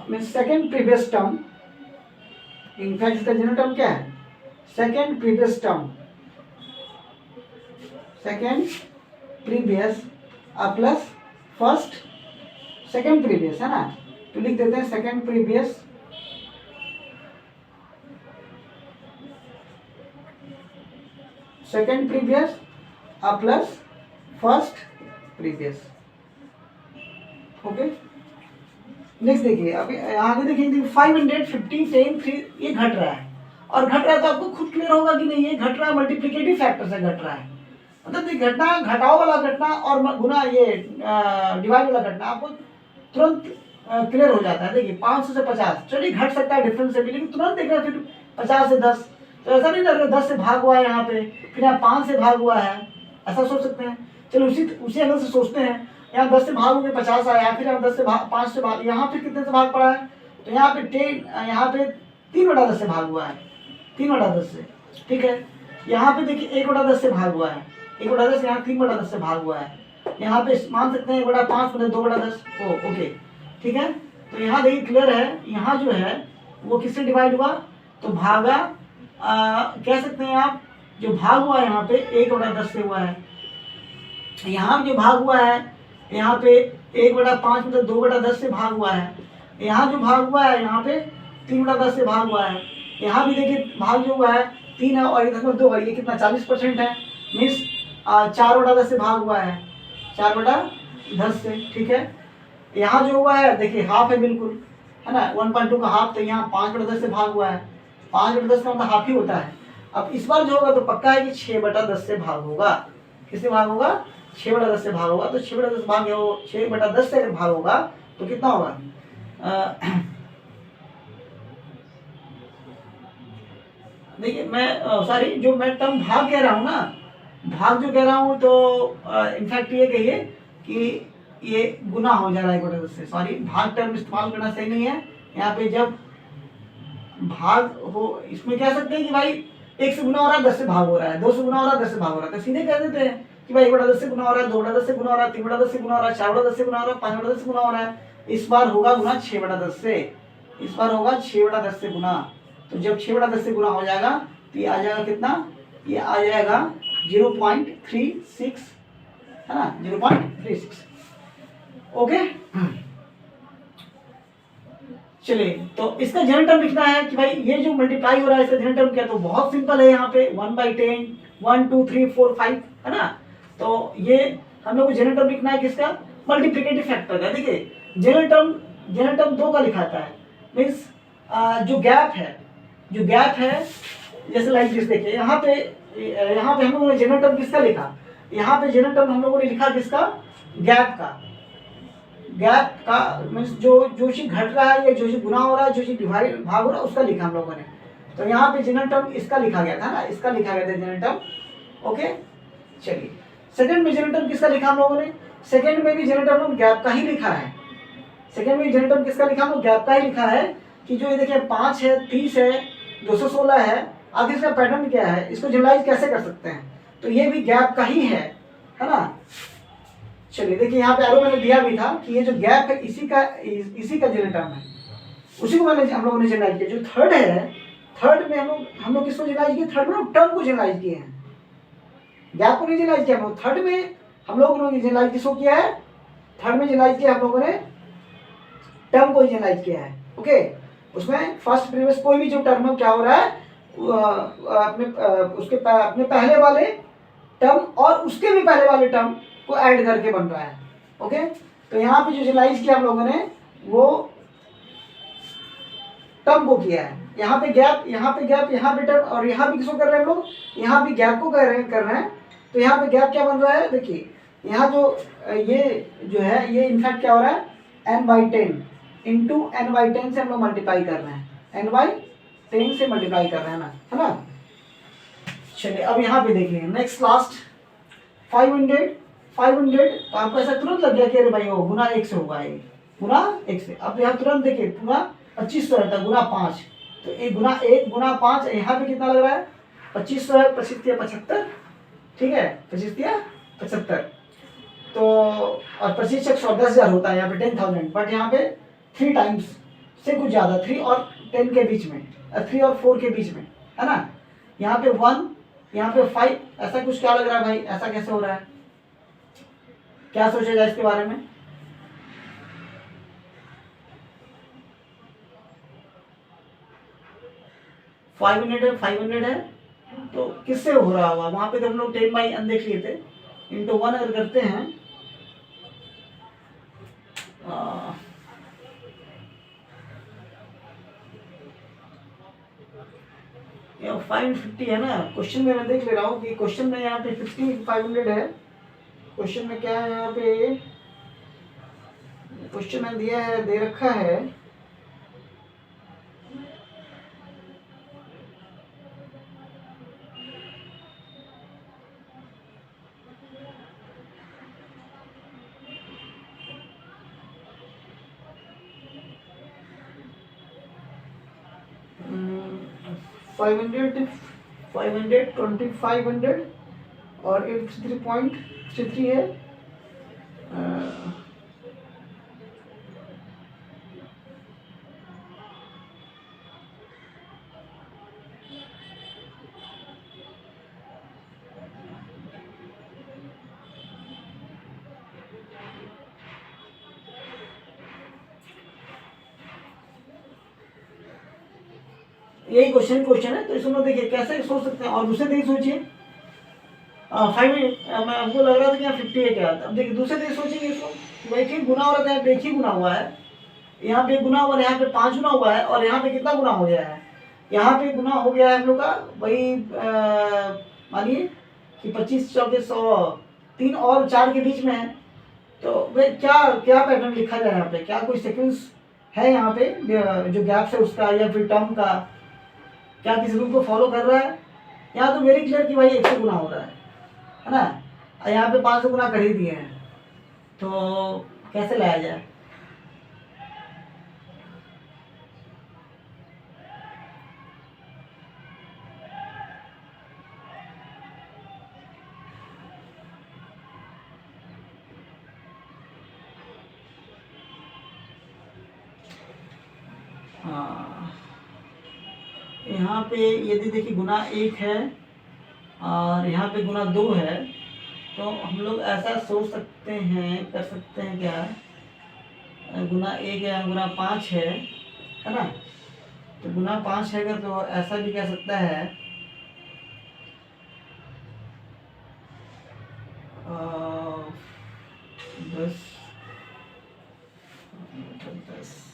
S1: means second previous term, in fact इसका जनरल टर्म क्या है, second previous term, second previous plus first second previous, है ना। तो लिख देते हैं second previous plus first previous. Okay, next देखिए, अभी आगे देखिए 550 10 3 ये घट रहा है, और घट रहा है तो आपको खुद क्लियर होगा कि नहीं ये घट रहा है, मल्टीप्लिकेटिव फैक्टर से घट रहा है। मतलब ये घटना, घटाओ वाला घटना और गुना ये डिवाइड वाला घटना आपको तुरंत क्लियर हो जाता है। देखिए 500 से 50, चलिए घट सकता है डिफरेंस से भी, लेकिन तुरंत देख रहे हैं फिर 50 से 10, तो ऐसा नहीं ना 10 से भाग हुआ है यहाँ पे, फिर यहाँ 5 से भाग हुआ है, ऐसा सोच सकते हैं। चलो उसी एंगल से सोचते हैं, यहाँ 10 से भाग होकर 50 आया, फिर यहाँ 10 से 5 से भाग, यहाँ फिर कितने से भाग पड़ा है, तो यहाँ पे 3/10 से भाग हुआ है, 3/10 से, ठीक है। यहाँ पे देखिए 1/10 से भाग हुआ है, 1/10, यहाँ 3/10 से भाग हुआ है, यहाँ पे मान सकते हैं 1/5 मतलब 2/10, ओके, ठीक है। तो यहाँ देखिए क्लियर है, यहाँ जो है वो किससे डिवाइड हुआ, तो भागा कह सकते हैं आप, जो भाग हुआ है यहाँ पे 1/10 से हुआ है, यहाँ जो भाग हुआ है यहाँ पे 1/5 मतलब 2/10 से भाग हुआ है, यहाँ जो भाग हुआ है यहाँ पे 3/10 से भाग हुआ है, यहाँ भी देखिए भाग जो हुआ है 3 है और इधर में 2 है, ये कितना 40% है, मीन्स 4/10 से भाग हुआ है, 4/10 से, ठीक है। यहाँ जो हुआ है देखिए हाफ है बिल्कुल, है ना, 1.2 का हाफ, तो यहाँ 5/10 से भाग हुआ है, 5/10 का मतलब हाफ ही होता है। अब इस बार जो होगा तो पक्का है कि 6/10 से भाग होगा, किससे भाग होगा, 6/10 से भाग होगा, तो 6/10 भाग 6/10 से अगर भाग होगा तो कितना होगा, देखिए मैं सॉरी, जो मैं टर्म भाग कह रहा हूँ ना, भाग जो कह रहा हूँ, तो इनफैक्ट ये कहिए कि ये गुना हो जा रहा है 1/10 से, सॉरी भाग टर्म इस्तेमाल करना सही नहीं है यहाँ पे। जब भाग हो, इसमें कह सकते हैं कि भाई 1 से गुना हो रहा है 10 से भाग हो रहा है, 2 से गुना हो रहा है 10 से भाग हो रहा है, तो सीधे कह देते हैं कि भाई 1/10 से गुना हो रहा है, 2/10 से गुना हो रहा है, 3/10 से गुना हो रहा है, 4/10 से गुना हो रहा है, 5/10 से गुना हो रहा है। इस बार होगा गुना 6/10 से, इस बार होगा 6/10 से गुना। तो जब 6/10 से गुना हो जाएगा तो ये आ जाएगा कितना, ये आ जाएगा 0.36, है ना, 0.36, ओके। चलिए, तो इसका जनरल टर्म लिखना है कि भाई ये जो मल्टीप्लाई हो रहा है इसका जनरल टर्म क्या, तो बहुत सिंपल है, यहाँ पे 1/10, 1 2 3 4 5, है ना। तो ये हम लोग को जनरल टर्म लिखना है किसका, मल्टीप्लिकेटिव फैक्टर का। देखिए जनरल टर्म 2 का लिखाता है, मीन्स जो गैप है, जो गैप है, जैसे लाइक दिस, देखिए यहाँ पे हम लोगों ने जनरल टर्म किसका लिखा, यहाँ पे जनरल टर्म हम लोगों ने लिखा किसका, गैप का, गैप का मीन्स जो चीज घट रहा है या जो चीज गुना हो रहा है, जो चीज डिवाइड भाग हो रहा है, उसका लिखा हम लोगों ने। तो यहाँ पे जनरल टर्म इसका लिखा गया था ना, इसका लिखा गया था जनरल टर्म, ओके। चलिए सेकंड में जनरल टर्म किसका लिखा हम लोगों ने, सेकंड में भी जनरल टर्म गैप का ही लिखा है, सेकंड में जनरल टर्म किसका लिखा, हम लोग गैप का ही लिखा है कि जो ये देखिए 5 है, 30 है, 216 है, आखिर इसका पैटर्न क्या है, इसको जनरलाइज कैसे कर सकते हैं, तो ये भी गैप का ही है ना। चलिए देखिए यहाँ पे एरो मैंने दिया भी था कि ये जो गैप है इसी का जनरल टर्म है, उसी को हम लोगों ने जनरलाइज किया। जो थर्ड है, थर्ड में हम लोग किसको जनरलाइज किए, थर्ड में टर्म को जनरलाइज किए हैं, गैप को नहीं जनरलाइज किया हम लोग। थर्ड में हम लोगों ने जनरलाइज किसको किया है, थर्ड में जनरलाइज किया हम लोगों ने टर्म को ही जनरलाइज किया है, ओके। उसमें फर्स्ट प्रीवियस कोई भी जो टर्म है क्या हो रहा है, अपने पहले वाले टर्म और उसके भी पहले वाले टर्म को ऐड करके बन रहा है, ओके। तो यहाँ पे जो जनरलाइज किया हम लोगों ने वो टर्म को किया है, यहाँ पे गैप, यहाँ पे गैप, यहाँ पे टर्म, और यहाँ भी किसको कर रहे हैं हम लोग, यहाँ भी गैप को कर रहे हैं। तो यहाँ पे गैप क्या बन रहा है, देखिए यहाँ जो ये जो है ये इनफैक्ट क्या हो रहा है, n/10 इंटू n/10 से हम लोग मल्टीप्लाई कर रहे हैं, n/10 से मल्टीप्लाई कर रहे हैं ना, है ना। चलिए अब यहाँ पे देखिए नेक्स्ट लास्ट 500 तो आपको ऐसा तुरंत लग गया कि अरे भाई वो गुना 1 से होगा, ये गुना 1 से। अब यहाँ तुरंत देखिए पूरा 2500 रहता है, गुना 5, तो एक गुना 1 गुना 5, यहाँ पे कितना लग रहा है 2500 है, 25 75, ठीक है, 25 75, तो और 25 100 10,000 होता है यहाँ पे 10,000, बट यहाँ पे 3 टाइम्स से कुछ ज़्यादा, 3 और 10 के बीच में, 3 और 4 के बीच में, है ना। यहाँ पे 1, यहाँ पे 5, ऐसा कुछ क्या लग रहा है भाई, ऐसा कैसे हो रहा है, क्या सोचेगा इसके बारे में, फाइव हंड्रेड है, तो किससे हो रहा होगा, वहां पे तो हम लोग 10/n देख लिए थे, इंटू 1 अगर करते हैं, यहाँ 550 है ना, क्वेश्चन में मैं देख ले रहा हूँ कि क्वेश्चन में यहाँ पे 500 है। क्वेश्चन में क्या है यहाँ पे, क्वेश्चन में दिया है, दे रखा है फाइव हंड्रेड 500 और 83.33 है। यही क्वेश्चन है, तो इसमें देखिए कैसे सोच सकते हैं। और दूसरे दिन सोचिए, 5 मैं हमको लग रहा था कि यहाँ 50 है क्या, अब देखिए दूसरे दिन सोचेंगे इसको, भाई ठीक गुना हो रहा था, यहाँ पे एक ही गुना हुआ है, यहाँ पे गुना हुआ है, यहाँ पे 5 गुना हुआ है, और यहाँ पे कितना गुना हो गया है, यहाँ पे गुना हो गया है हम लोग का वही मानिए कि 25 चौके 100, 3 और 4 के बीच में है। तो भाई क्या क्या पैटर्न लिखा जाए यहाँ पे, क्या कोई सीक्वेंस है यहाँ पे जो गैप्स है उसका, या फिर टर्म का, क्या किसी रूल को फॉलो कर रहा है। यहाँ तो वेरी क्लियर कि भाई 100 गुना हो रहा है ना, यहाँ पे 500 गुना कर ही दिए हैं, तो कैसे लाया जाए। हाँ, यहाँ पे यदि देखिए गुना 1 है और यहाँ पे गुना 2 है, तो हम लोग ऐसा सोच सकते हैं, कर सकते हैं क्या, गुना 1 या गुना 5 है ना, तो गुना 5 है अगर, तो ऐसा भी कह सकता है 10 10।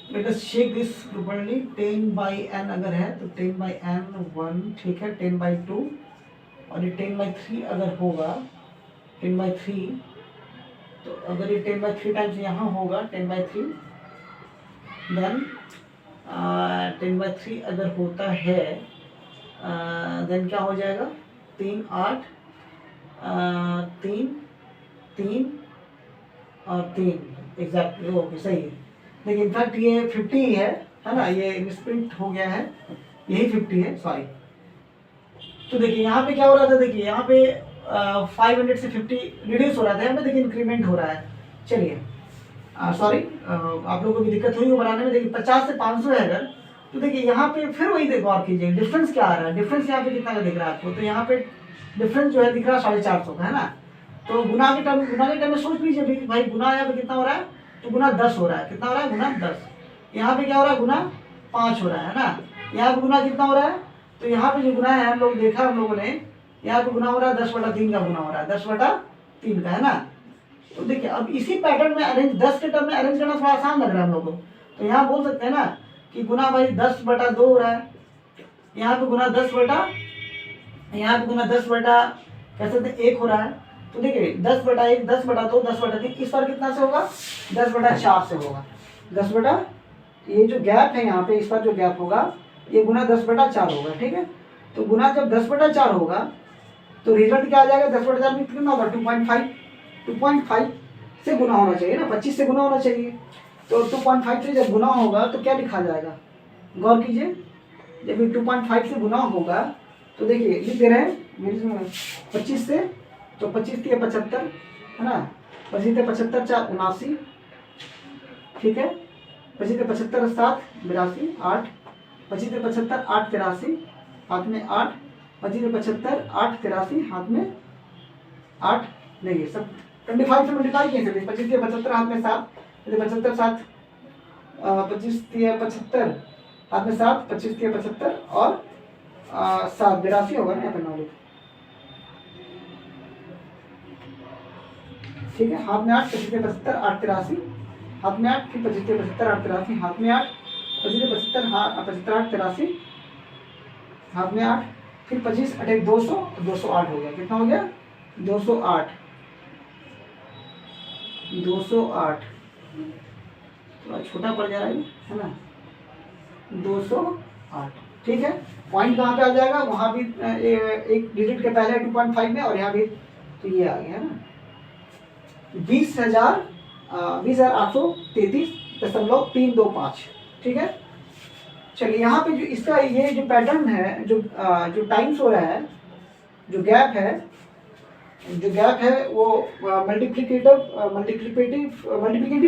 S1: Let us check this properly. 10/n अगर है तो 10/n 1, ठीक है, 10/2, और ये 10/3 अगर होगा, 10/3, तो अगर ये 10/3 टाइम्स यहाँ होगा 10/3, देन 10/3 अगर होता है देन क्या हो जाएगा, 3 8 3 3 और 3 एग्जैक्टली ओके सही है। देखिए इनफैक्ट ये 50 ही है ना, ये मिसप्रिंट हो गया है, यही 50 है, सॉरी। तो देखिए यहाँ पे क्या हो रहा था, देखिए यहाँ पे 500 से 50 रिड्यूस हो रहा था, यहाँ पे देखिए इंक्रीमेंट हो रहा है। चलिए सॉरी, आप लोगों को भी दिक्कत हुई बनाने में। देखिए 50 से 500 है अगर, तो देखिए यहाँ पे फिर वही देखो, और कीजिए डिफरेंस क्या आ रहा है, डिफरेंस यहाँ पे कितना का दिख रहा है आपको, तो यहाँ पे डिफरेंस जो है दिख रहा है 450 का, है ना। तो गुना के टाइम में सोच लीजिए भाई, गुना यहाँ पे कितना हो रहा है, तो गुना 10 हो रहा है, कितना हो रहा है, गुना 10। यहाँ पे क्या हो रहा है, गुना 5 हो रहा है ना। यहाँ पे गुना कितना हो रहा है, तो यहाँ पे जो गुना है हम लोग देखा, हम लोगों ने यहाँ पे गुना हो रहा है 10/3 का गुना हो रहा है, 10/3 का, है ना। तो देखिए अब इसी पैटर्न में अरेंज 10 के टर्म में अरेंज करना थोड़ा आसान लग रहा है हम लोगों को, तो यहाँ बोल सकते हैं ना कि गुना भाई 10/2 हो रहा है, यहाँ पे गुना 10 यहाँ पे गुना 10 बटा कह सकते हैं 1 हो रहा है। तो देखिए 10/1, 10/2, 10/3, इस बार कितना से होगा, 10/4 से होगा। 10 बटा ये जो गैप है यहाँ पे, इस पर जो गैप होगा ये गुना 10/4 होगा, ठीक है। तो गुना जब 10/4 होगा तो रिजल्ट क्या आ जाएगा, 10/4 में कितना होगा, 2.5 से गुना होना चाहिए ना, 25 से गुना होना चाहिए। तो 2.5 से जब गुना होगा तो क्या लिखा जाएगा, गौर कीजिए, जब ये 2.5 से गुना होगा तो देखिए लिख दे रहे हैं 25 से, तो 25 3 75, है ना, 25 3 75 4 79, ठीक है। 25 75 7 82 8, 25 75 8 83, हाथ में 8, 25 75 8 83, हाथ में 8। नहीं सब 25 से मल्टीप्लाई कैसे थे? 25 के 75 हाथ में 7, 75 7, 25 के 75 हाथ में 7, 25 के 75 और 7 82 होगा ना यहाँ पे नॉलेज। ठीक है, हाथ में 8, 25 के 75 8 83, हाथ में 8, फिर 25 के 75 8 83, हाथ में 8, 25 के 75 75 8 83, हाथ में 8, फिर 25 अटैक 200 208 हो गया। कितना हो गया? 208 208, थोड़ा छोटा पड़ जा रहा है ना, 208। ठीक है, पॉइंट कहाँ पे आ जाएगा? वहाँ भी एक डिजिट के पहले 2.5 में, और यहाँ भी तो ये आ गया ना 20,833.325। ठीक है, चलिए यहाँ पे जो इसका ये जो पैटर्न है, जो टाइम शो रहा है, जो गैप है वो मल्टीप्लिकेटिव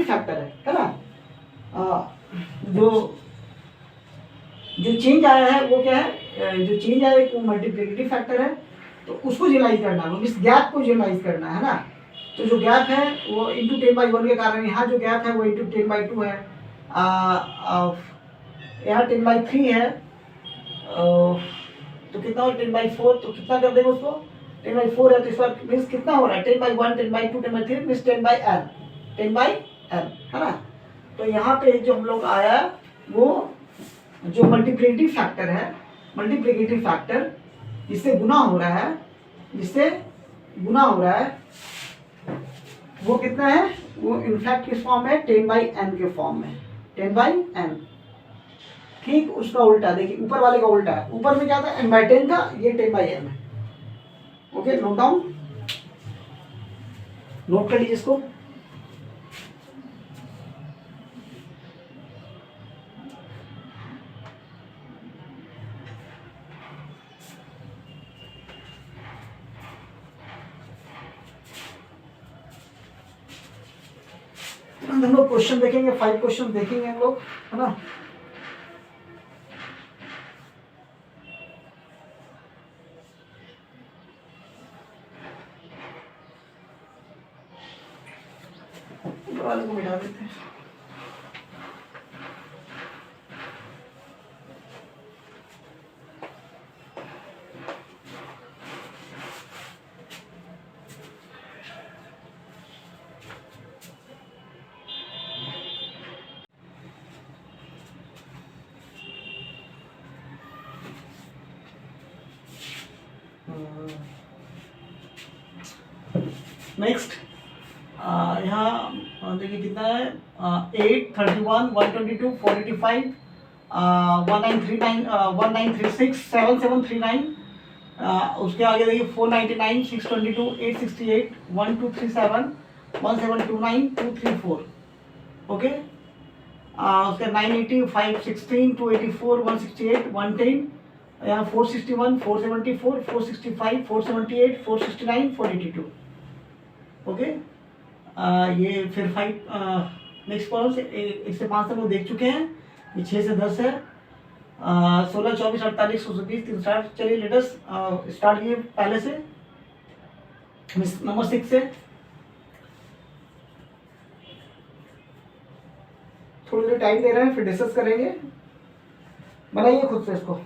S1: फैक्टर है ना। जो चेंज आया है वो क्या है? जो चेंज आया है वो मल्टीप्लिकेटिव फैक्टर है, तो उसको रियलाइज करना है, इस गैप को रियलाइज करना है ना। तो जो गैप है वो इंटू 10/1 के कारण यहाँ जो गैप है वो इंटू 10/2 है, यहाँ 10/3 है, तो कितना हो 10/4, तो कितना कर देंगे उसको? 10/4 है तो इस बार मीन्स कितना हो रहा है? 10/1 10/2 10/3 मीन्स 10/n है ना। तो यहाँ पे जो हम लोग आया वो जो मल्टीप्लिकेटिव फैक्टर जिससे गुना हो रहा है, वो कितना है? वो इनफैक्ट किस फॉर्म में? 10/n के फॉर्म में, 10/n। ठीक उसका उल्टा देखिए, ऊपर वाले का उल्टा है। ऊपर में क्या था? n/10 था, ये 10/n है। ओके, नोट कर लीजिए इसको। हम लोग क्वेश्चन देखेंगे, 5 क्वेश्चन देखेंगे हम लोग, है ना। वाले को मिटा देते हैं। नेक्स्ट यहाँ देखिए कितना है? 8 31 122 485 1939 1936 7739, उसके आगे देखिए 499 622 868 1237 1729 234। ओके, उसका 980 516 284 168 110, यहाँ 461 474 465 478 469 482। ओके, ये फिर 5 नेक्स्ट कॉलम से 1 से 5 तक वो देख चुके हैं। ये 6 से 10 है, 16 24 48 120 360। चलिए लेटेस्ट स्टार्ट किए पहले से, नंबर 6 से। थोड़ी देर टाइम दे रहे हैं, फिर डिस्कस करेंगे। बनाइए खुद से इसको।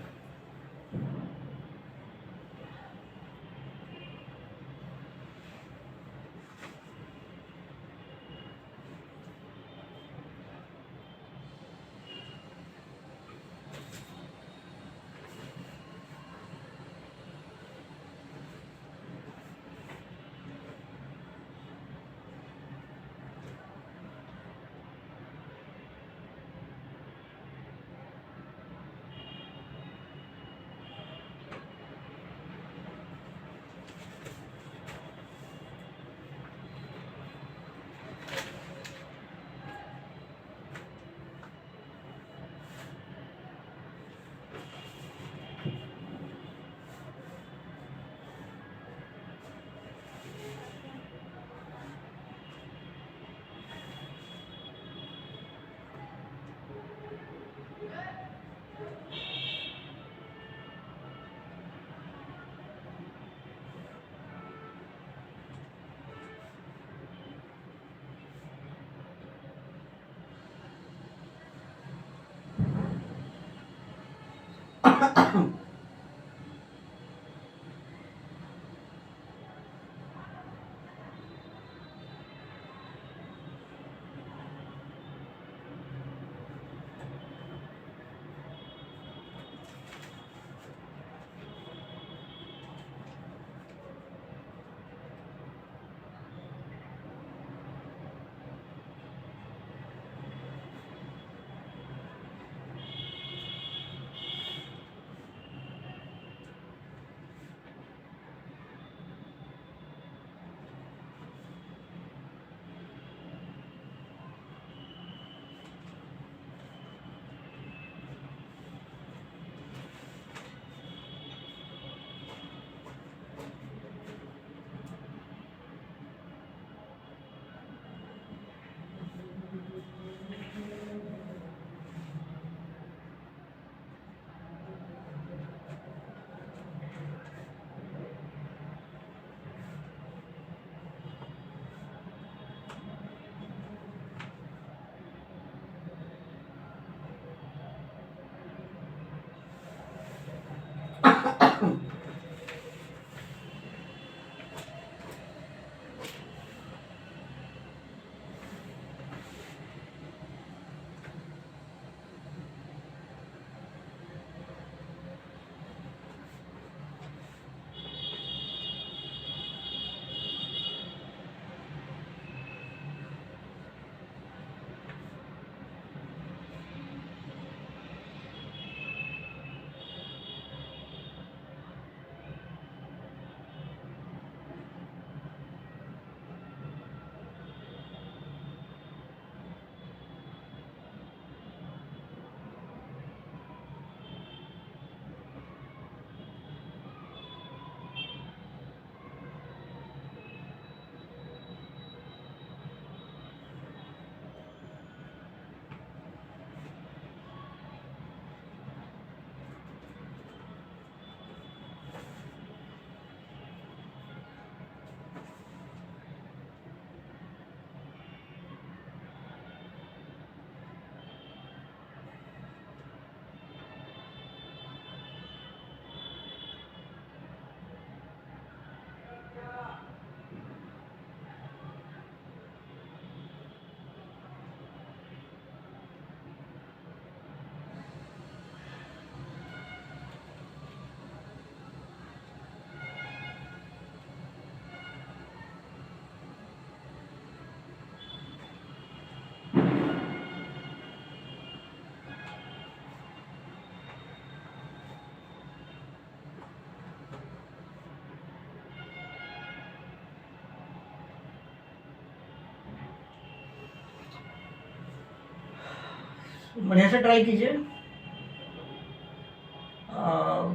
S1: बढ़िया से ट्राई कीजिए।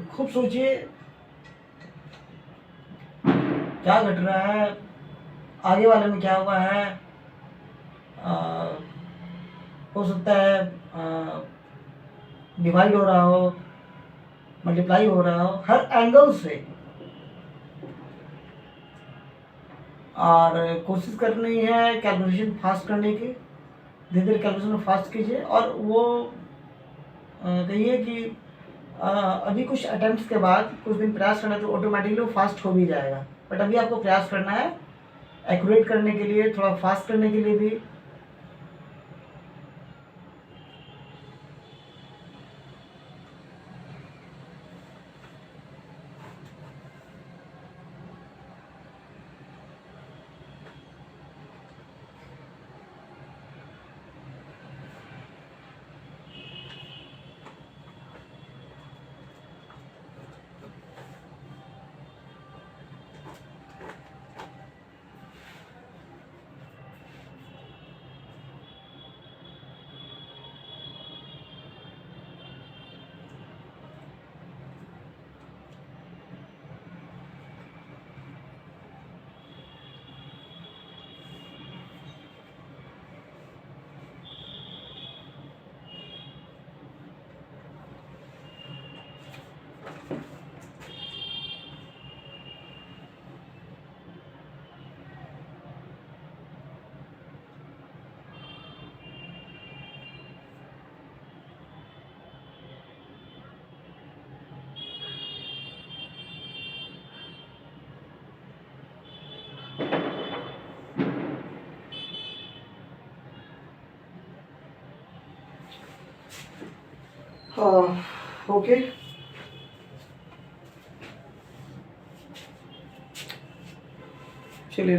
S1: खूब सोचिए क्या घट रहा है, आगे वाले में क्या हुआ है। आ, हो सकता है डिवाइड हो रहा हो, मल्टीप्लाई हो रहा हो, हर एंगल से। और कोशिश करनी है कैलकुलेशन फास्ट करने की। धीरे धीरे कैलकुलेशन फास्ट कीजिए और वो कहिए कि अभी कुछ अटेम्प्ट्स के बाद कुछ दिन प्रयास करना तो ऑटोमेटिकली वो फास्ट हो भी जाएगा। बट अभी आपको प्रयास करना है एक्यूरेट करने के लिए, थोड़ा फास्ट करने के लिए भी। ओके, चलिए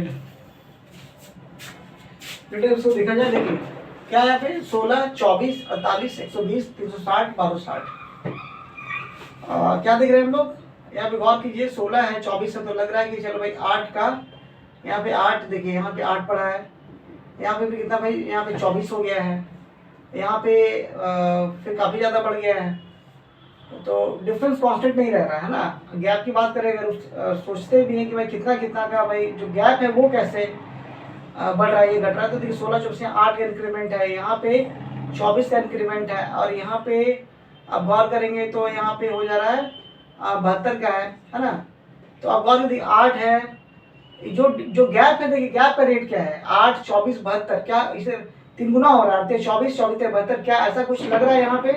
S1: बेटे उसको देखा जाए। देखिए क्या है यहाँ पे 16, 24, 48, 120, 360, 1260। क्या देख रहे हैं हम लोग? यहाँ पे गौर कीजिए, 16 है, 24 है, तो लग रहा है कि चलो भाई 8 का, यहाँ पे 8 देखिए, यहाँ पे 8 पड़ा है, यहाँ पे भी कितना भाई, यहाँ पे 24 हो गया है, यहाँ पे फिर काफ़ी ज़्यादा बढ़ गया है। तो डिफरेंस कांस्टेंट नहीं रह रहा है ना। गैप की बात करें अगर, सोचते भी हैं कि भाई कितना कितना का भाई जो गैप है वो कैसे बढ़ रहा है, ये घट रहा है। तो देखिए 16, 24 8 का इंक्रीमेंट है, यहाँ पे 24 का इंक्रीमेंट है, और यहाँ पे अब गौर करेंगे तो यहाँ पे हो जा रहा है 72 का है ना। तो अब गौर देखिए 8 है, जो जो गैप है, देखिए गैप का रेट क्या है, 8, 24, 72, क्या इसे 3 गुना हो रहा है, 24, 24, 72, क्या ऐसा कुछ लग रहा है यहाँ पे?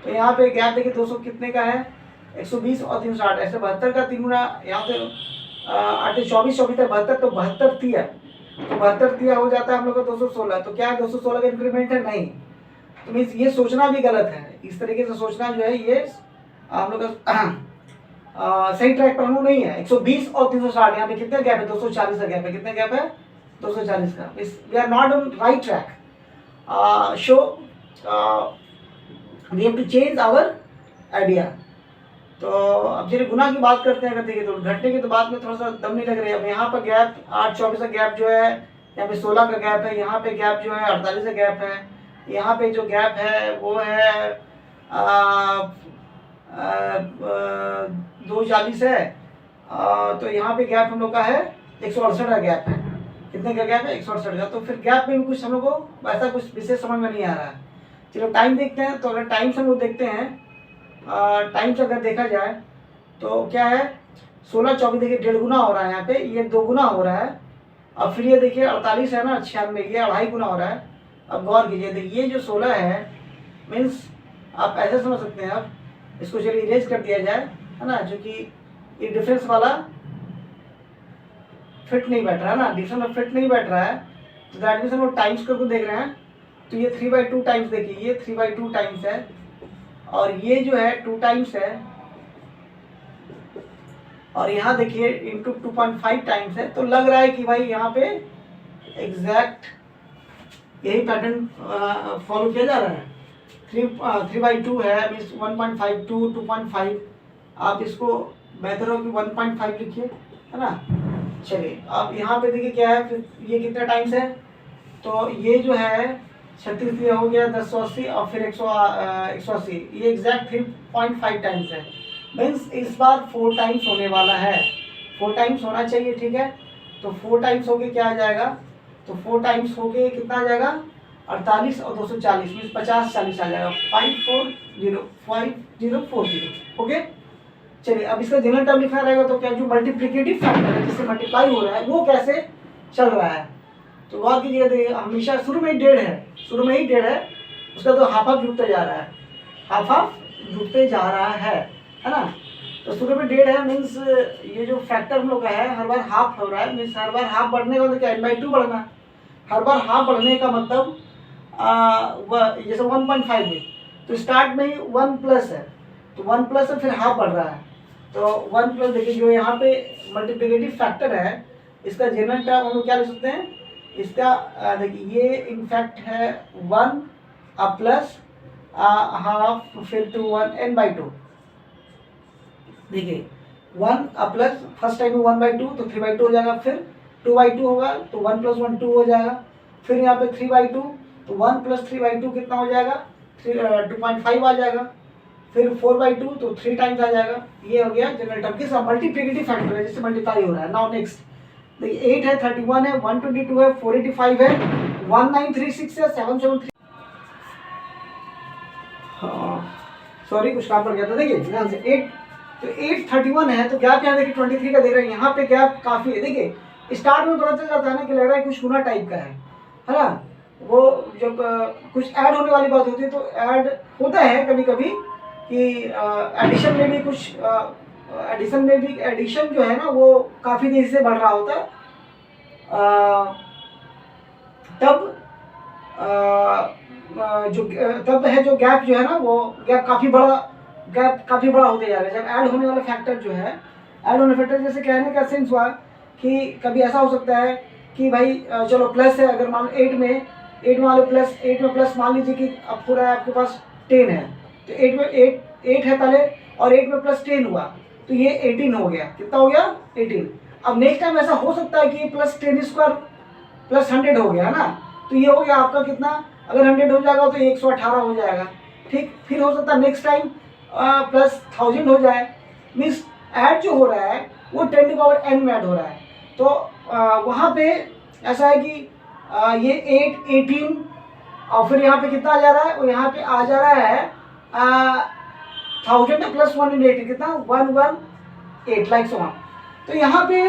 S1: तो यहाँ पे गैप देखिए 200 कितने का है, 120 और 360, ऐसे 72 का 3 गुना, यहाँ पे 8, 24, 24, 72, तो 72 तिया, तो 72 तिया हो जाता है हम लोग का 216। तो क्या है 216 का इंक्रीमेंट है? नहीं। तो मीन्स ये सोचना भी गलत है, इस तरीके से सोचना जो है ये हम लोग का सही ट्रैक पर हम लोग नहीं है। 120 और 360, यहाँ पे कितने गैप है? 240 का गैप है। कितने गैप है? 240 का। We are not on right track. So we have to change our idea. तो अब चलिए गुना की बात करते हैं। अगर देखिए तो घटने की तो बात में थोड़ा सा दम नहीं लग रही है। अब यहाँ पर गैप 8, 24 का गैप जो है, यहाँ पे 16 का गैप है, यहाँ पे गैप जो है 48 का गैप है, यहाँ पे जो गैप है वो है 240 है, तो यहाँ पे गैप हम लोग का है 168 का गैप है। कितने का गैप है? 168 का। तो फिर गैप में भी कुछ हम लोग को ऐसा कुछ विशेष समझ में नहीं आ रहा है। चलो टाइम देखते हैं। तो अगर टाइम से हम लोग देखते हैं, टाइम से अगर देखा जाए तो क्या है, 16, 24 देखिए 1.5 गुना हो रहा है, यहाँ पे ये 2 गुना हो रहा है, और फिर ये देखिए 48 है ना, 96, ये 2.5 गुना हो रहा है। अब गौर कीजिए, देखिए ये जो 16 है, मीन्स आप ऐसे समझ सकते हैं, आप इसको चलिए इरेज कर दिया जाए, है ना, जो कि ये डिफरेंस वाला फिट नहीं बैठ रहा है ना, डिफरेंस में फिट नहीं बैठ रहा है। तो दैट मीन्स हम लोग टाइम्स करके देख रहे हैं, तो ये 3/2 टाइम्स, देखिए ये 3/2 टाइम्स है, और ये जो है 2 टाइम्स है, और यहाँ देखिए इंटू 2.5 टाइम्स है। तो लग रहा है कि भाई यहाँ पे एग्जैक्ट यही पैटर्न फॉलो किया जा रहा है। 3/2 है, मीन्स 1.52, 2.5, आप इसको बेहतर हो कि 1.5 लिखिए, है ना। चलिए अब यहाँ पे देखिए क्या है, फिर ये कितने टाइम्स है, तो ये जो है 36 हो गया, 1080 और फिर 180, ये एग्जैक्ट 3.5 टाइम्स है। मीन्स इस बार 4 टाइम्स होने वाला है, 4 टाइम्स होना चाहिए, ठीक है। तो 4 टाइम्स हो गए क्या आ जाएगा, तो 4 टाइम्स हो गए कितना आ जाएगा, 48 और 240, मीन्स 50, 40 आ जाएगा, 5040। ओके। चलिए अब इसका जनरल टर्म लिखना रहेगा, तो क्या जो मल्टीप्लिकेटिव फैक्टर है जिससे मल्टीप्लाई हो रहा है वो कैसे चल रहा है। तो गौर कीजिएगा, देखिए हमेशा शुरू में ही 1.5 है, शुरू में ही 1.5 है, उसका तो हाफ जुटते जा रहा है, हाफ जुटते जा रहा है ना। तो शुरू में 1.5 है, मीन्स ये जो फैक्टर हम लोग का है हर बार हाफ हो रहा है, मीन्स हर बार हाफ बढ़ने का मतलब क्या, n/2 बढ़ना। हर बार हाफ बढ़ने का मतलब जैसे 1.5 में तो स्टार्ट में ही 1 प्लस है, तो 1 प्लस है, फिर हाफ बढ़ रहा है, तो 1 प्लस। देखिए जो यहाँ पे मल्टीप्लिकेटिव फैक्टर है, इसका जनरल टर्म हम लोग क्या लिख सकते हैं, इसका देखिए ये इनफैक्ट है 1 प्लस हाफ फिर टू 1 n/2। देखिए 1 प्लस फर्स्ट टाइम में 1/2 तो 3/2 हो जाएगा, फिर 2/2 होगा तो 1 + 1 2 हो जाएगा, फिर यहाँ पे 3/2 तो 1 + 3/2 कितना हो जाएगा, 2.5 आ जाएगा, फिर 4/2 तो 3 टाइम्स आ जाएगा। ये हो गया जनरल टर्म, किसका मल्टीप्लिकेटिव फैक्टर है जिससे मल्टीप्लाई हो रहा है। नाउ नेक्स्ट देखिए 8 है, 31 है, 122 है, 485 है, 1936 है, 773। सॉरी कुछ काम पड़ गया था। देखिए ध्यान से 8, तो 831 है, तो गैप यहाँ देखिए 23 का देख रहे हैं, यहाँ पे गैप काफ़ी है। देखिए स्टार्ट में पता चल जाता है ना कि लग रहा है कुछ गुना टाइप का है ना। वो जब कुछ ऐड होने वाली बात होती है तो ऐड होता है कभी कभी कि एडिशन में भी कुछ एडिशन जो है ना वो काफ़ी तेज़ी से बढ़ रहा होता है। तब तब है जो गैप जो है ना, वो गैप काफ़ी बड़ा होते जा रहा है जब ऐड होने वाला फैक्टर जो है, ऐड होने फैक्टर जैसे कहने का सेंस हुआ कि कभी ऐसा हो सकता है कि भाई चलो प्लस है, अगर मान लो 8 में मान लो प्लस, 8 में प्लस मान लीजिए कि अब पूरा आपके पास 10 है, तो 8 में 8 है पहले, और 8 में प्लस 10 हुआ तो ये 18 हो गया। कितना हो गया? 18। अब नेक्स्ट टाइम ऐसा हो सकता है कि प्लस 10 स्क्वायर प्लस 100 हो गया ना, तो ये हो गया आपका कितना, अगर 100 हो जाएगा तो 118 हो जाएगा। ठीक, फिर हो सकता है नेक्स्ट टाइम प्लस 1000 हो जाए। मीन्स ऐड जो हो रहा है वो 10 की पावर n में ऐड हो रहा है। तो वहाँ पे ऐसा है कि ये 8, 18 और फिर यहाँ पे कितना आ जा रहा है, और यहाँ पे आ जा रहा है 1000 प्लस 180 कितना, 118 लाइक सो। तो यहाँ पे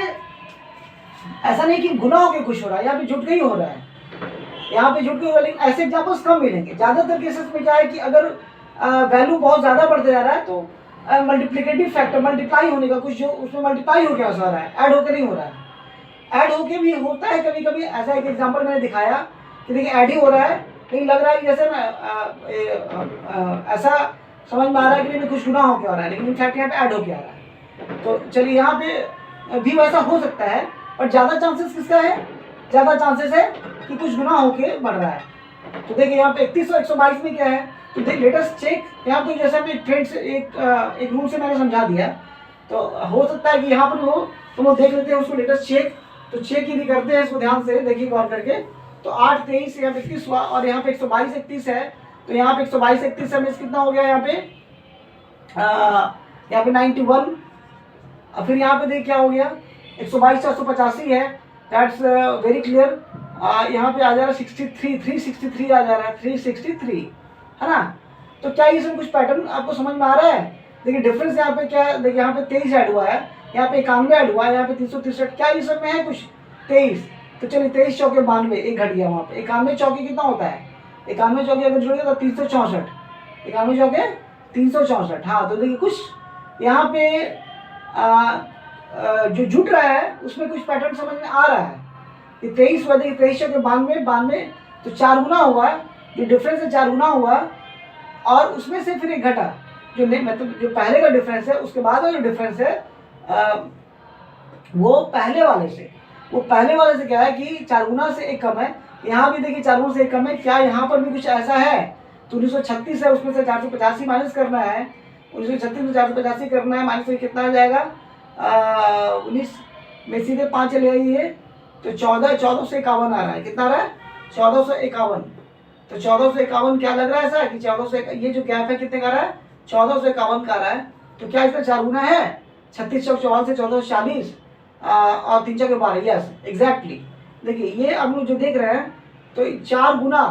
S1: ऐसा नहीं कि गुना होकर कुछ हो रहा है, यहाँ पे जुट के ही हो रहा है, यहाँ पे जुट के हो रहा है। लेकिन ऐसे एग्जाम्पल्स कम मिलेंगे। ज़्यादातर केसेस में क्या है कि अगर वैल्यू बहुत ज़्यादा बढ़ते जा रहा है तो मल्टीप्लिकेटिव फैक्टर, मल्टीप्लाई होने का कुछ जो उसमें मल्टीप्लाई हो क्या हो रहा है, ऐड होकर नहीं हो रहा है। ऐड होके भी होता है कभी कभी, ऐसा एक एग्जांपल मैंने दिखाया कि देखिए ऐड ही हो रहा है, लेकिन लग रहा है कि जैसे ना ऐसा समझ में आ रहा है कि नहीं कुछ गुना हो क्या हो रहा है, लेकिन इनफैक्ट यहाँ पे ऐड हो क्या आ रहा है। तो चलिए यहाँ पे भी वैसा हो सकता है, पर ज़्यादा चांसेस किसका है, ज़्यादा चांसेस है कि कुछ गुना होके बढ़ रहा है। तो देखिए यहाँ पे 31 और 122 में क्या है, तो लेटेस्ट चेक यहाँ पे, जैसे मैं ट्रेंड से एक रूल से मैंने समझा दिया, तो हो सकता है कि यहाँ पर वो देख लेते हैं उसको लेटेस्ट चेक। तो चेक यदि करते हैं इसको ध्यान से देखिए गौर करके, तो 8, 23 यहाँ पे 31 हुआ, और यहाँ पे 122, 31 है, तो यहाँ पे 122, 31 है, मीन्स कितना हो गया यहाँ पे 91। और फिर यहाँ पे देख क्या हो गया, 122 485 है, दैट्स वेरी क्लियर। यहाँ पे आ जा रहा है 63, 363 आ जा रहा है, 363 है ना। तो क्या इसमें कुछ पैटर्न आपको समझ में आ रहा है? देखिए डिफरेंस यहाँ पे क्या है, देखिए यहाँ पे 23 ऐड हुआ है, यहाँ पे 91 ऐड हुआ है, यहाँ पे 363, क्या इस सब में है कुछ 23। तो चलिए 23 चौके 92, एक घट गया वहाँ पे। 91 चौके कितना होता है, 91 चौके अगर जोड़िए तो 364, 91 चौके 364। हाँ, तो देखिए कुछ यहाँ पे जो जुट रहा है उसमें कुछ पैटर्न समझ में आ रहा है। ये 23 हुआ, देखिए 23 चौके 92, तो 4 गुना हुआ, जो डिफरेंस है 4 गुना हुआ, और उसमें से फिर एक घटा, जो मतलब जो पहले का डिफरेंस है उसके बाद का जो डिफरेंस है वो पहले वाले से क्या है कि 4 गुना से एक कम है। यहाँ भी देखिए 4 गुना से एक कम है। क्या यहाँ पर भी कुछ ऐसा है? तो 1936 है, उसमें से 485 माइनस करना है, 1936 में 485 करना है, माइनस कितना आ जाएगा 19 में सीधे 5 ले आइए, तो 1451 आ रहा है। कितना आ रहा है? 1451। तो 1451 क्या लग रहा है ऐसा कि 1400, ये जो गैप है कितने का रहा है, 1451 का रहा है। तो क्या इसका 4 गुना है, 36 चौक 44 से 1440 और 3 चौके 12, यस एग्जैक्टली। देखिए ये अब लोग जो देख रहे हैं तो 4 गुना,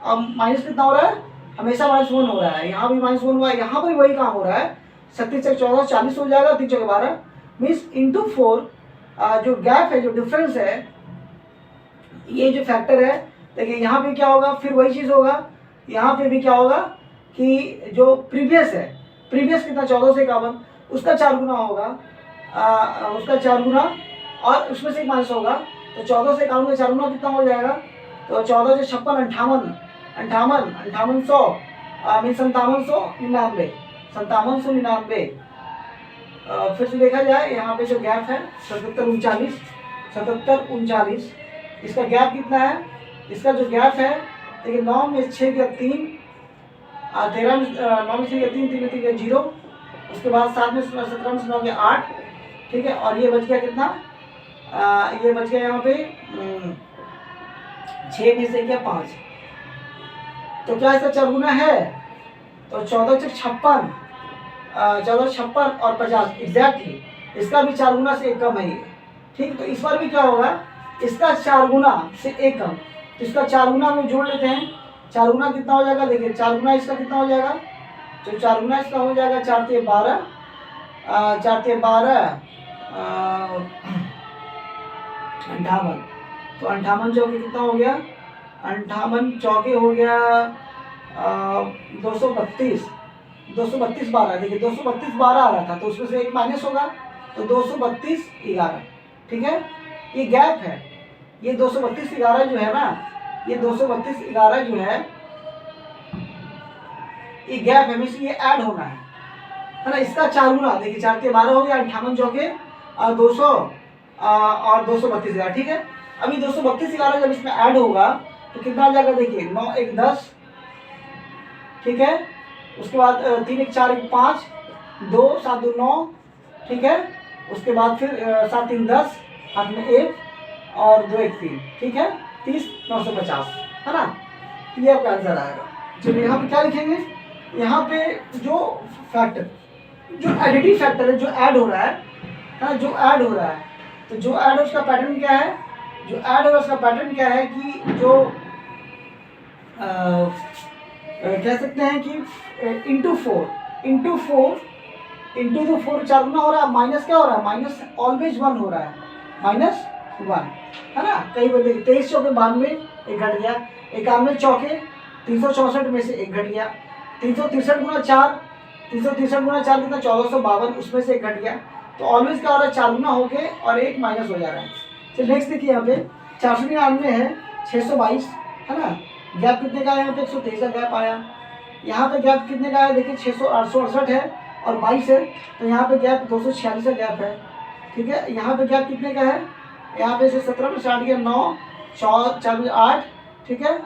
S1: अब माइनस कितना हो रहा है, हमेशा -1 हो रहा है, यहाँ भी -1 हुआ है, यहाँ पर भी वही काम हो रहा है। 36 चौक 14 40 हो जाएगा, 3 चौके 12 मीन्स इंटू 4। जो गैप है, जो डिफरेंस है, ये जो फैक्टर है, देखिए यहाँ पे क्या होगा, फिर वही चीज़ होगा, यहाँ पे भी क्या होगा कि जो प्रीवियस है, प्रीवियस कितना 1451, उसका 4 गुना होगा, उसका 4 गुना, और उसमें से एक माइनस होगा, तो 1451 का 4 गुना कितना हो जाएगा, तो 14 से 56 58 5800 मीन 5799 5799। फिर से देखा जाए यहाँ पे जो गैप है 77 39, इसका गैप कितना है, इसका जो गैप है देखिए 9 में 6 गया 3, 13 में 9 में 6 गया 3, 3 में 3 गया 0, उसके बाद 7 में 17 में 9 गया 8, ठीक है, और ये बच गया कितना, ये बच गया यहाँ पे 6 में से गया 5। तो क्या इसका 4 गुना है, तो 14 से 56 और 50 एग्जैक्टली, इसका भी 4 गुना से एक कम है ये, ठीक। तो इस बार भी क्या होगा, इसका 4 गुना से एक कम, तो इसका 4 गुना में जोड़ लेते हैं। 4 गुना कितना हो जाएगा, देखिए 4 गुना इसका कितना हो जाएगा, तो 4 गुना इसका हो जाएगा 4 से 12, 4 से 12 58, तो 58 चौके कितना हो गया, 58 चौके हो गया 232 12, देखिए 232 12 आ रहा था, तो उसमें से एक माइनस होगा, तो 232 11, ठीक है। ये गैप है, ये 232 11 जो है ना, ये 232 11 जो है ये गैप है, मीन्स ये ऐड होना है ना। इसका 4 गुना, देखिए 4 के 12 हो गया, 58 चौके 200 और 232 11, ठीक है। अभी 232 11 जब इसमें ऐड होगा तो कितना आ जाएगा, देखिए 9 1 10, ठीक है। उसके बाद 3 1 4 1 5, 2 7 2 9, ठीक है। उसके बाद फिर 7 3 10, हाथ में 1 और 2 1 3, ठीक है। 30 950 है ना, ये आपका आंसर आएगा। चलिए यहाँ पे क्या लिखेंगे, यहाँ पे जो फैक्टर, जो एडिटिव फैक्टर है, जो ऐड हो रहा है ना, जो ऐड हो रहा है, तो जो ऐड है उसका पैटर्न क्या है, जो ऐड हो रहा है उसका पैटर्न क्या है कि जो कह सकते हैं कि इंटू 4 इंटू तो 4 4 गुना हो रहा है, माइनस क्या हो रहा है, माइनस ऑलवेज 1 हो रहा है, -1 है ना। कई बार देखिए 23 चौके 92, एक घट गया, 51 चौके 364 में से एक घट गया, 363 गुना 4, 363 गुना 4 कितना 1452, उसमें से एक घट गया। तो ऑलवेज क्या हो रहा है, 4 गुना हो गए और एक माइनस हो जा रहा है। चलिए नेक्स्ट देखिए, यहाँ पे 499 है, 622 है ना। गैप कितने का है, यहाँ पे 123 का गैप आया। यहाँ पे गैप कितने का है, देखिए 668 है और 22 है, तो यहाँ पे गैप 246 का गैप है, ठीक है। यहाँ पे गैप कितने का है, यहाँ पे से 17 में स्टार्ट किया 9 4 4 में 8, ठीक है।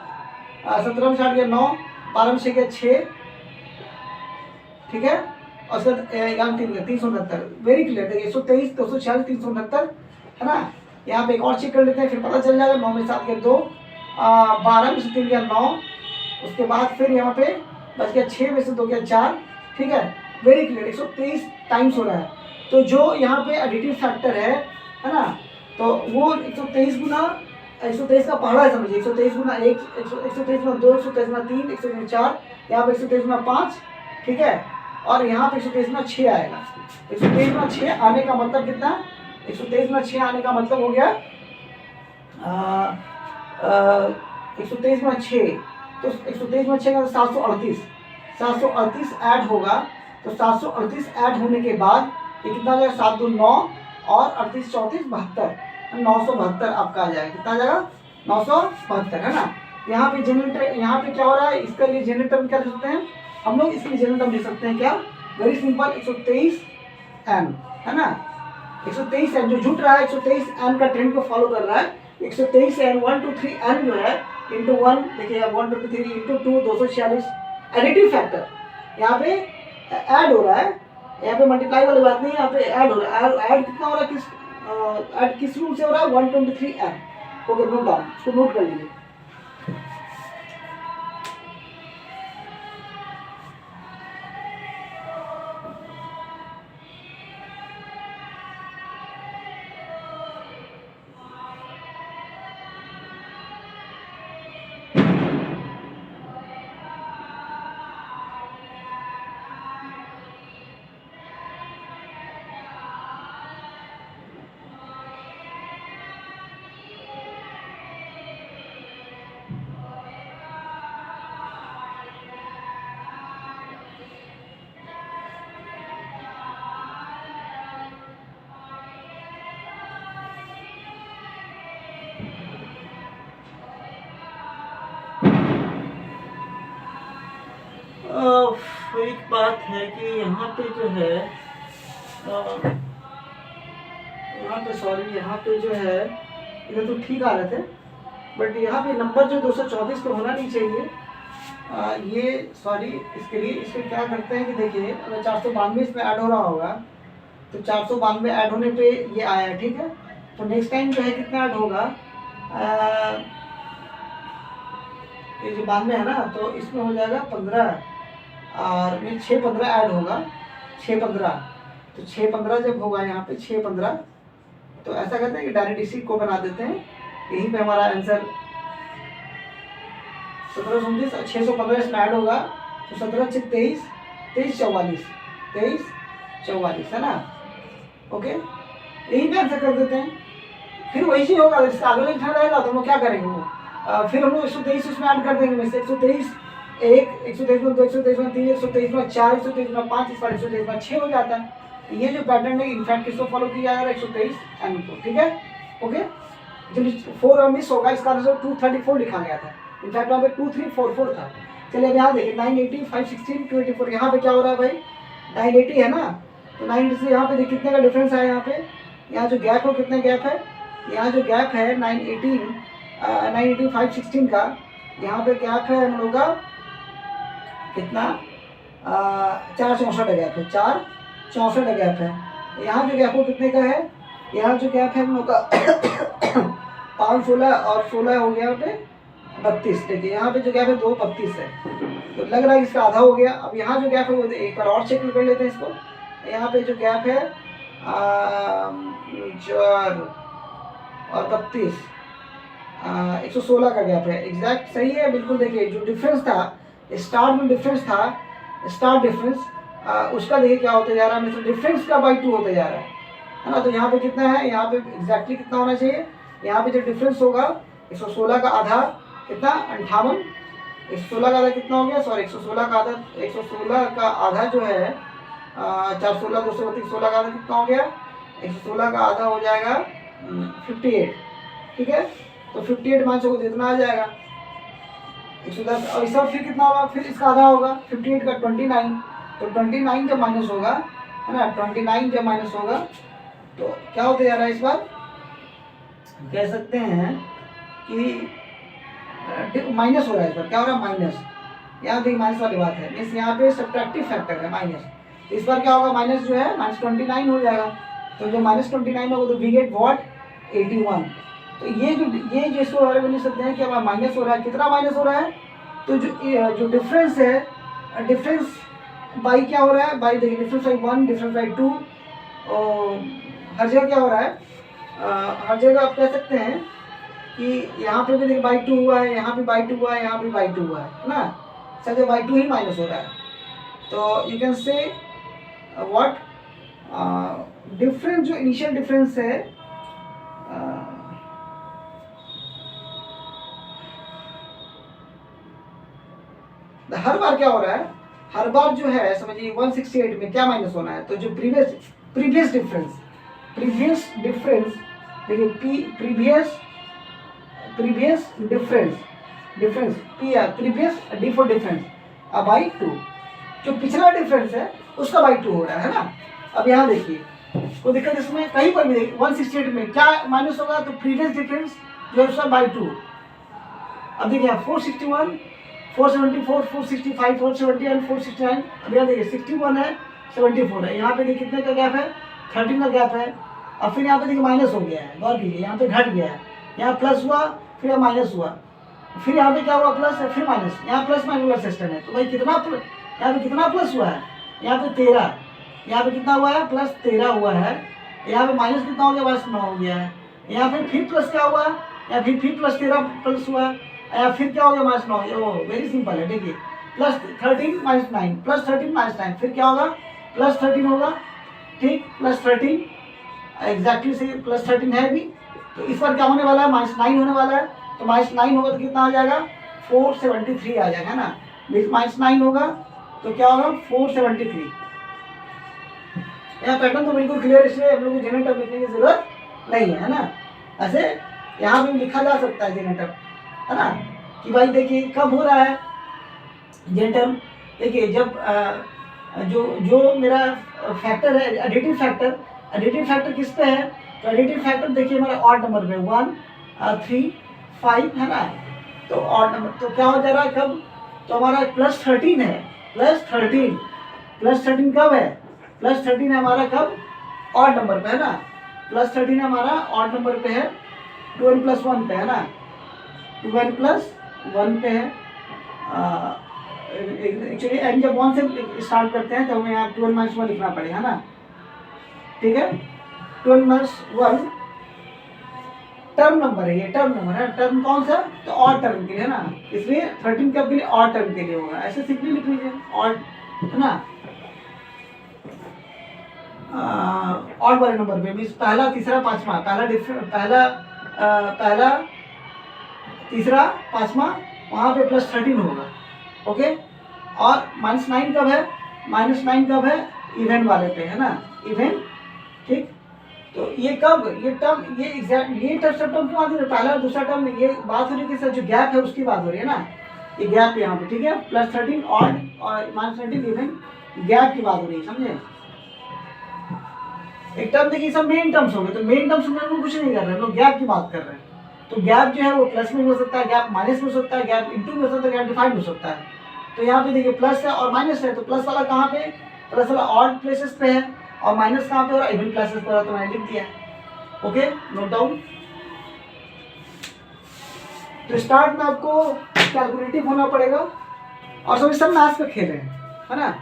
S1: 17 में स्टार्ट किया 9, 12 में से किया 6, ठीक है। और उसके बाद 369, वेरी क्लियर, देखिए 123 246 369 है ना। यहाँ पे एक और चेक कर लेते हैं, फिर पता चल जाएगा। 9 में 7 के 2, 12 में से 3 गया 9, उसके बाद फिर यहाँ पे बच गया 6 में से 2 गया 4, ठीक है। वेरी क्लियर, 123 टाइम्स हो रहा है। तो जो यहाँ पे एडिटिव फैक्टर है ना, तो वो 123 गुना 123 का पहाड़ा है, समझिए 123 गुना 1, 123 गुना 2, 123 गुना 3, 123 गुना 4, यहाँ पे 123 गुना 5, ठीक है। और यहाँ पे 123 गुना 6 आएगा। 123 गुना 6 आने का मतलब कितना, 123 गुना 6 आने का मतलब हो गया 123 गुना 6, तो 123 गुना 6 का 738 ऐड होगा। तो 738 ऐड होने के बाद ये कितना आ जाएगा, 7 2 9 और 38 34 72, 972 आपका आ जाएगा। कितना आ जाएगा, 972 है ना। यहाँ पे जनरेटर, यहाँ पे क्या हो रहा है, इसका लिए जनरेटर में क्या लिख सकते हैं हम लोग, इसके लिए जनरेटर लिख सकते हैं क्या, वेरी सिंपल, 123 एम है ना। 123 एम जो जुट रहा है, 123 एम का ट्रेंड को फॉलो कर रहा है। 123 एम 1 2 3 एम जो है इंटू 1, देखिए 1 2 3 इंटू 2 246, एडिटिव फैक्टर यहाँ पे ऐड हो रहा है, यहाँ पे मल्टीप्लाई वाली बात नहीं है, यहाँ पे ऐड हो रहा है। ऐड कितना हो रहा है, ऐड किस रूल से हो रहा है, 123 एम। ओके, नोट डाउन, इसको नोट कर लीजिए। एक बात है कि यहाँ पे जो है, यहाँ पे सॉरी, यहाँ पे जो है इधर तो ठीक आ रहे थे, बट यहाँ पे नंबर जो 234 तो होना नहीं चाहिए। ये सॉरी, इसके लिए इसको क्या करते हैं कि देखिए, अगर 492 इसमें ऐड हो रहा होगा तो 492 ऐड होने पे ये आया है, ठीक है। तो नेक्स्ट टाइम जो है कितना ऐड होगा, ये जो 92 है ना, तो इसमें हो जाएगा 15 और ये 6 15 ऐड होगा, 6 15, तो 6 15 जब होगा यहाँ पे 6 15, तो ऐसा करते हैं कि डायरेक्ट इसी को बना देते हैं, यहीं पे हमारा आंसर 1729 और 615 इसमें ऐड होगा, तो 17 23 23 44 23 44 है ना। ओके, यहीं पे आंसर कर देते हैं। फिर वैसे होगा, इसका अगले लिखना रहेगा तो हम लोग क्या करेंगे, वो फिर हम लोग 123 इसमें ऐड कर देंगे, वैसे 123 1 123 2 123 3 123 4 123 5 इस बार 123 6 हो जाता है। ये जो पैटर्न है इनफैक्ट किसको फॉलो किया जा रहा है, 123 एम को, ठीक है। ओके, जब 4 मिस होगा, इसका आंसर 234 लिखा गया था, इनफैक्ट वहाँ पे 2344 था, चलिए अब यहाँ देखिए 980, 516, 284, यहाँ पे क्या हो रहा है भाई 980 है ना, तो 980 से यहाँ पे देखिए कितने का डिफरेंस है, यहाँ पे यहाँ जो गैप हो कितने गैप है, यहाँ जो गैप है 980 516 का, यहाँ पे गैप है हम लोग का कितना 464 का गैप है, 464 का गैप है। यहाँ जो गैप हो कितने का है, यहाँ जो गैप है हम लोग का 516 और 16 हो गया यहाँ पे 32। देखिए यहाँ पे जो गैप है 232 है, तो लग रहा है इसका आधा हो गया। अब यहाँ जो गैप है वो एक बार और चेक कर लेते हैं इसको। यहाँ पे जो गैप है 4 और 32 116 का गैप है, एग्जैक्ट सही है बिल्कुल। देखिए जो डिफरेंस था स्टार्ट में, डिफरेंस था स्टार्ट डिफरेंस, उसका देखिए क्या होता जा रहा है, मतलब डिफरेंस का बाई 2 होते जा रहा है ना। तो यहाँ पे कितना है, यहाँ पे एग्जैक्टली कितना होना चाहिए, यहाँ पे जो डिफरेंस होगा 116 का आधा कितना 58, 116 का आधा कितना हो गया, सॉरी 116 का आधा, 116 का आधा जो है 416 232, 16 का आधा कितना हो गया, 116 का आधा हो जाएगा 58, ठीक है। तो 58 मान सको जितना आ जाएगा 110, और इसका फिर कितना होगा, फिर इसका आधा होगा 58 का 29, तो 29 जब माइनस होगा है ना, 29 जब माइनस होगा तो क्या होते जा रहा है, इस बार कह सकते हैं कि माइनस हो रहा है, इस बार क्या हो रहा है माइनस, यहाँ देखिए माइनस वाली बात है, मीन्स यहाँ पे सब्ट्रैक्टिव फैक्टर है माइनस, तो इस बार क्या होगा माइनस जो है -29 हो जाएगा। तो जो -29 होगा तो वी गेट व्हाट 81। तो ये जो इसको बारे में लिख सकते हैं कि हमारा माइनस हो रहा है, कितना माइनस हो रहा है, तो जो डिफरेंस है, डिफरेंस बाई क्या हो रहा है, बाई देखिए डिफरेंस बाई 1, डिफरेंस बाई 2, और हर जगह क्या हो रहा है, हर जगह आप कह सकते हैं कि यहाँ पे भी देखिए बाई 2 हुआ है, यहाँ भी बाई 2 हुआ है, यहाँ भी बाई 2 हुआ है ना, सब जगह बाई 2 ही माइनस हो रहा है। तो you can say what difference, जो इनिशियल डिफरेंस है हर बार क्या हो रहा है, हर बार जो है समझिए 168 में क्या माइनस होना है, तो जो प्रीवियस डिफरेंस देखिए previous difference P our previous D for difference by 2, जो पिछला डिफरेंस है उसका बाई 2 हो रहा है ना। अब यहाँ देखिए कोई दिक्कत इसमें, कहीं पर भी देखिए 168 में क्या माइनस होगा, तो प्रीवियस डिफरेंस जो है उसका बाई 2। अब देखिए 461 474 465 470 एंड 469, अब यहाँ देखिए 61 है 74 है, यहाँ पे देखिए कितने का गैप है 13 का गैप है। अब फिर यहाँ पे देखिए माइनस हो गया है, गौर कीजिए यहाँ पे घट गया है, यहाँ प्लस हुआ फिर यहाँ माइनस हुआ, फिर यहाँ पे क्या हुआ प्लस है फिर माइनस, यहाँ प्लस माइनस सिस्टम है। तो भाई कितना यहाँ पे कितना प्लस हुआ है, यहाँ पे 13, यहाँ पे कितना हुआ है प्लस 13 हुआ है, यहाँ पे माइनस कितना हो गया बस 9 हो गया है, यहाँ पे फिर प्लस क्या हुआ है, या फिर प्लस 13 प्लस हुआ है, या फिर क्या हो गया माइनस 9, ओ वेरी सिंपल है। देखिए प्लस 13 माइनस 9, प्लस 13 माइनस 9, फिर क्या होगा प्लस 13 होगा, ठीक प्लस 13 एग्जैक्टली से प्लस 13 है भी, तो इस बार क्या होने वाला है -9 होने वाला है, तो -9 होगा तो कितना आ जाएगा 473 आ जाएगा ना, -9 होगा तो क्या होगा 473। यहाँ पैटर्न तो बिल्कुल क्लियर, इसलिए हम लोग को जनरेटर लिखने की जरूरत नहीं है ना। ऐसे यहाँ भी लिखा जा सकता है जनरेटर है ना, कि भाई देखिए कब हो रहा है जनरेटर, देखिए जब जो मेरा फैक्टर है एडिटिव फैक्टर किस पे है, तो एडिटिव फैक्टर देखिए हमारा ऑड नंबर पे 1 3 5 है ना, तो ऑड नंबर तो क्या हो जा रहा है कब, तो हमारा +13 है, +13 कब है, +13 है हमारा कब ऑड नंबर पे है ना, +13 हमारा ऑड नंबर पे है 2n+1 पे है ना, 2n+1 पे है। एक्चुअली n जब 1 से स्टार्ट करते हैं तो हमें यहाँ 2n-1 लिखना पड़ेगा ना, ठीक है। 2n-1 टर्म नंबर है, ये टर्म नंबर है, टर्म कौन सा, तो ऑड टर्म के लिए ना, इसलिए 13 कब के लिए ऑड टर्म के लिए होगा, ऐसे सिंपली लिख लीजिए ऑड है ना, ऑड वाले नंबर पे मीन्स पहला तीसरा पांचवा, पहला तीसरा पांचवा वहाँ पे +13 होगा, ओके। और -9 कब है, -9 कब है इवेंट वाले पे है ना, इवेंट, ठीक। तो ये कब, ये टर्म, ये एग्जैक्ट ये टर्म की बात हो रही है, पहला और दूसरा टर्म, ये बात हो रही है कि सर जो गैप है उसकी बात हो रही है ना, ये गैप यहाँ पे, ठीक है, +13 ऑड और -13 इवन, गैप की बात हो रही है, समझे। एक टर्म देखिए सब मेन टर्म्स होंगे, तो मेन टर्म्स में हम लोग कुछ नहीं कर रहे हैं, हम लोग गैप की बात कर रहे हैं। तो गैप जो है वो प्लस में हो सकता है, गैप माइनस में हो सकता है, गैप इंटू में हो सकता है, गैप डिवाइड हो सकता है। तो यहाँ पे देखिए प्लस है और माइनस है, तो प्लस वाला कहाँ पे, प्लस वाला ऑड प्लेसेस पे है और माइनस कहाँ पे और इवन प्लेसेस पे है, तो मैंने लिख दिया। Okay, note down. तो स्टार्ट में आपको कैलकुलेटिव होना पड़ेगा और सब मैथ्स का खेल है ना।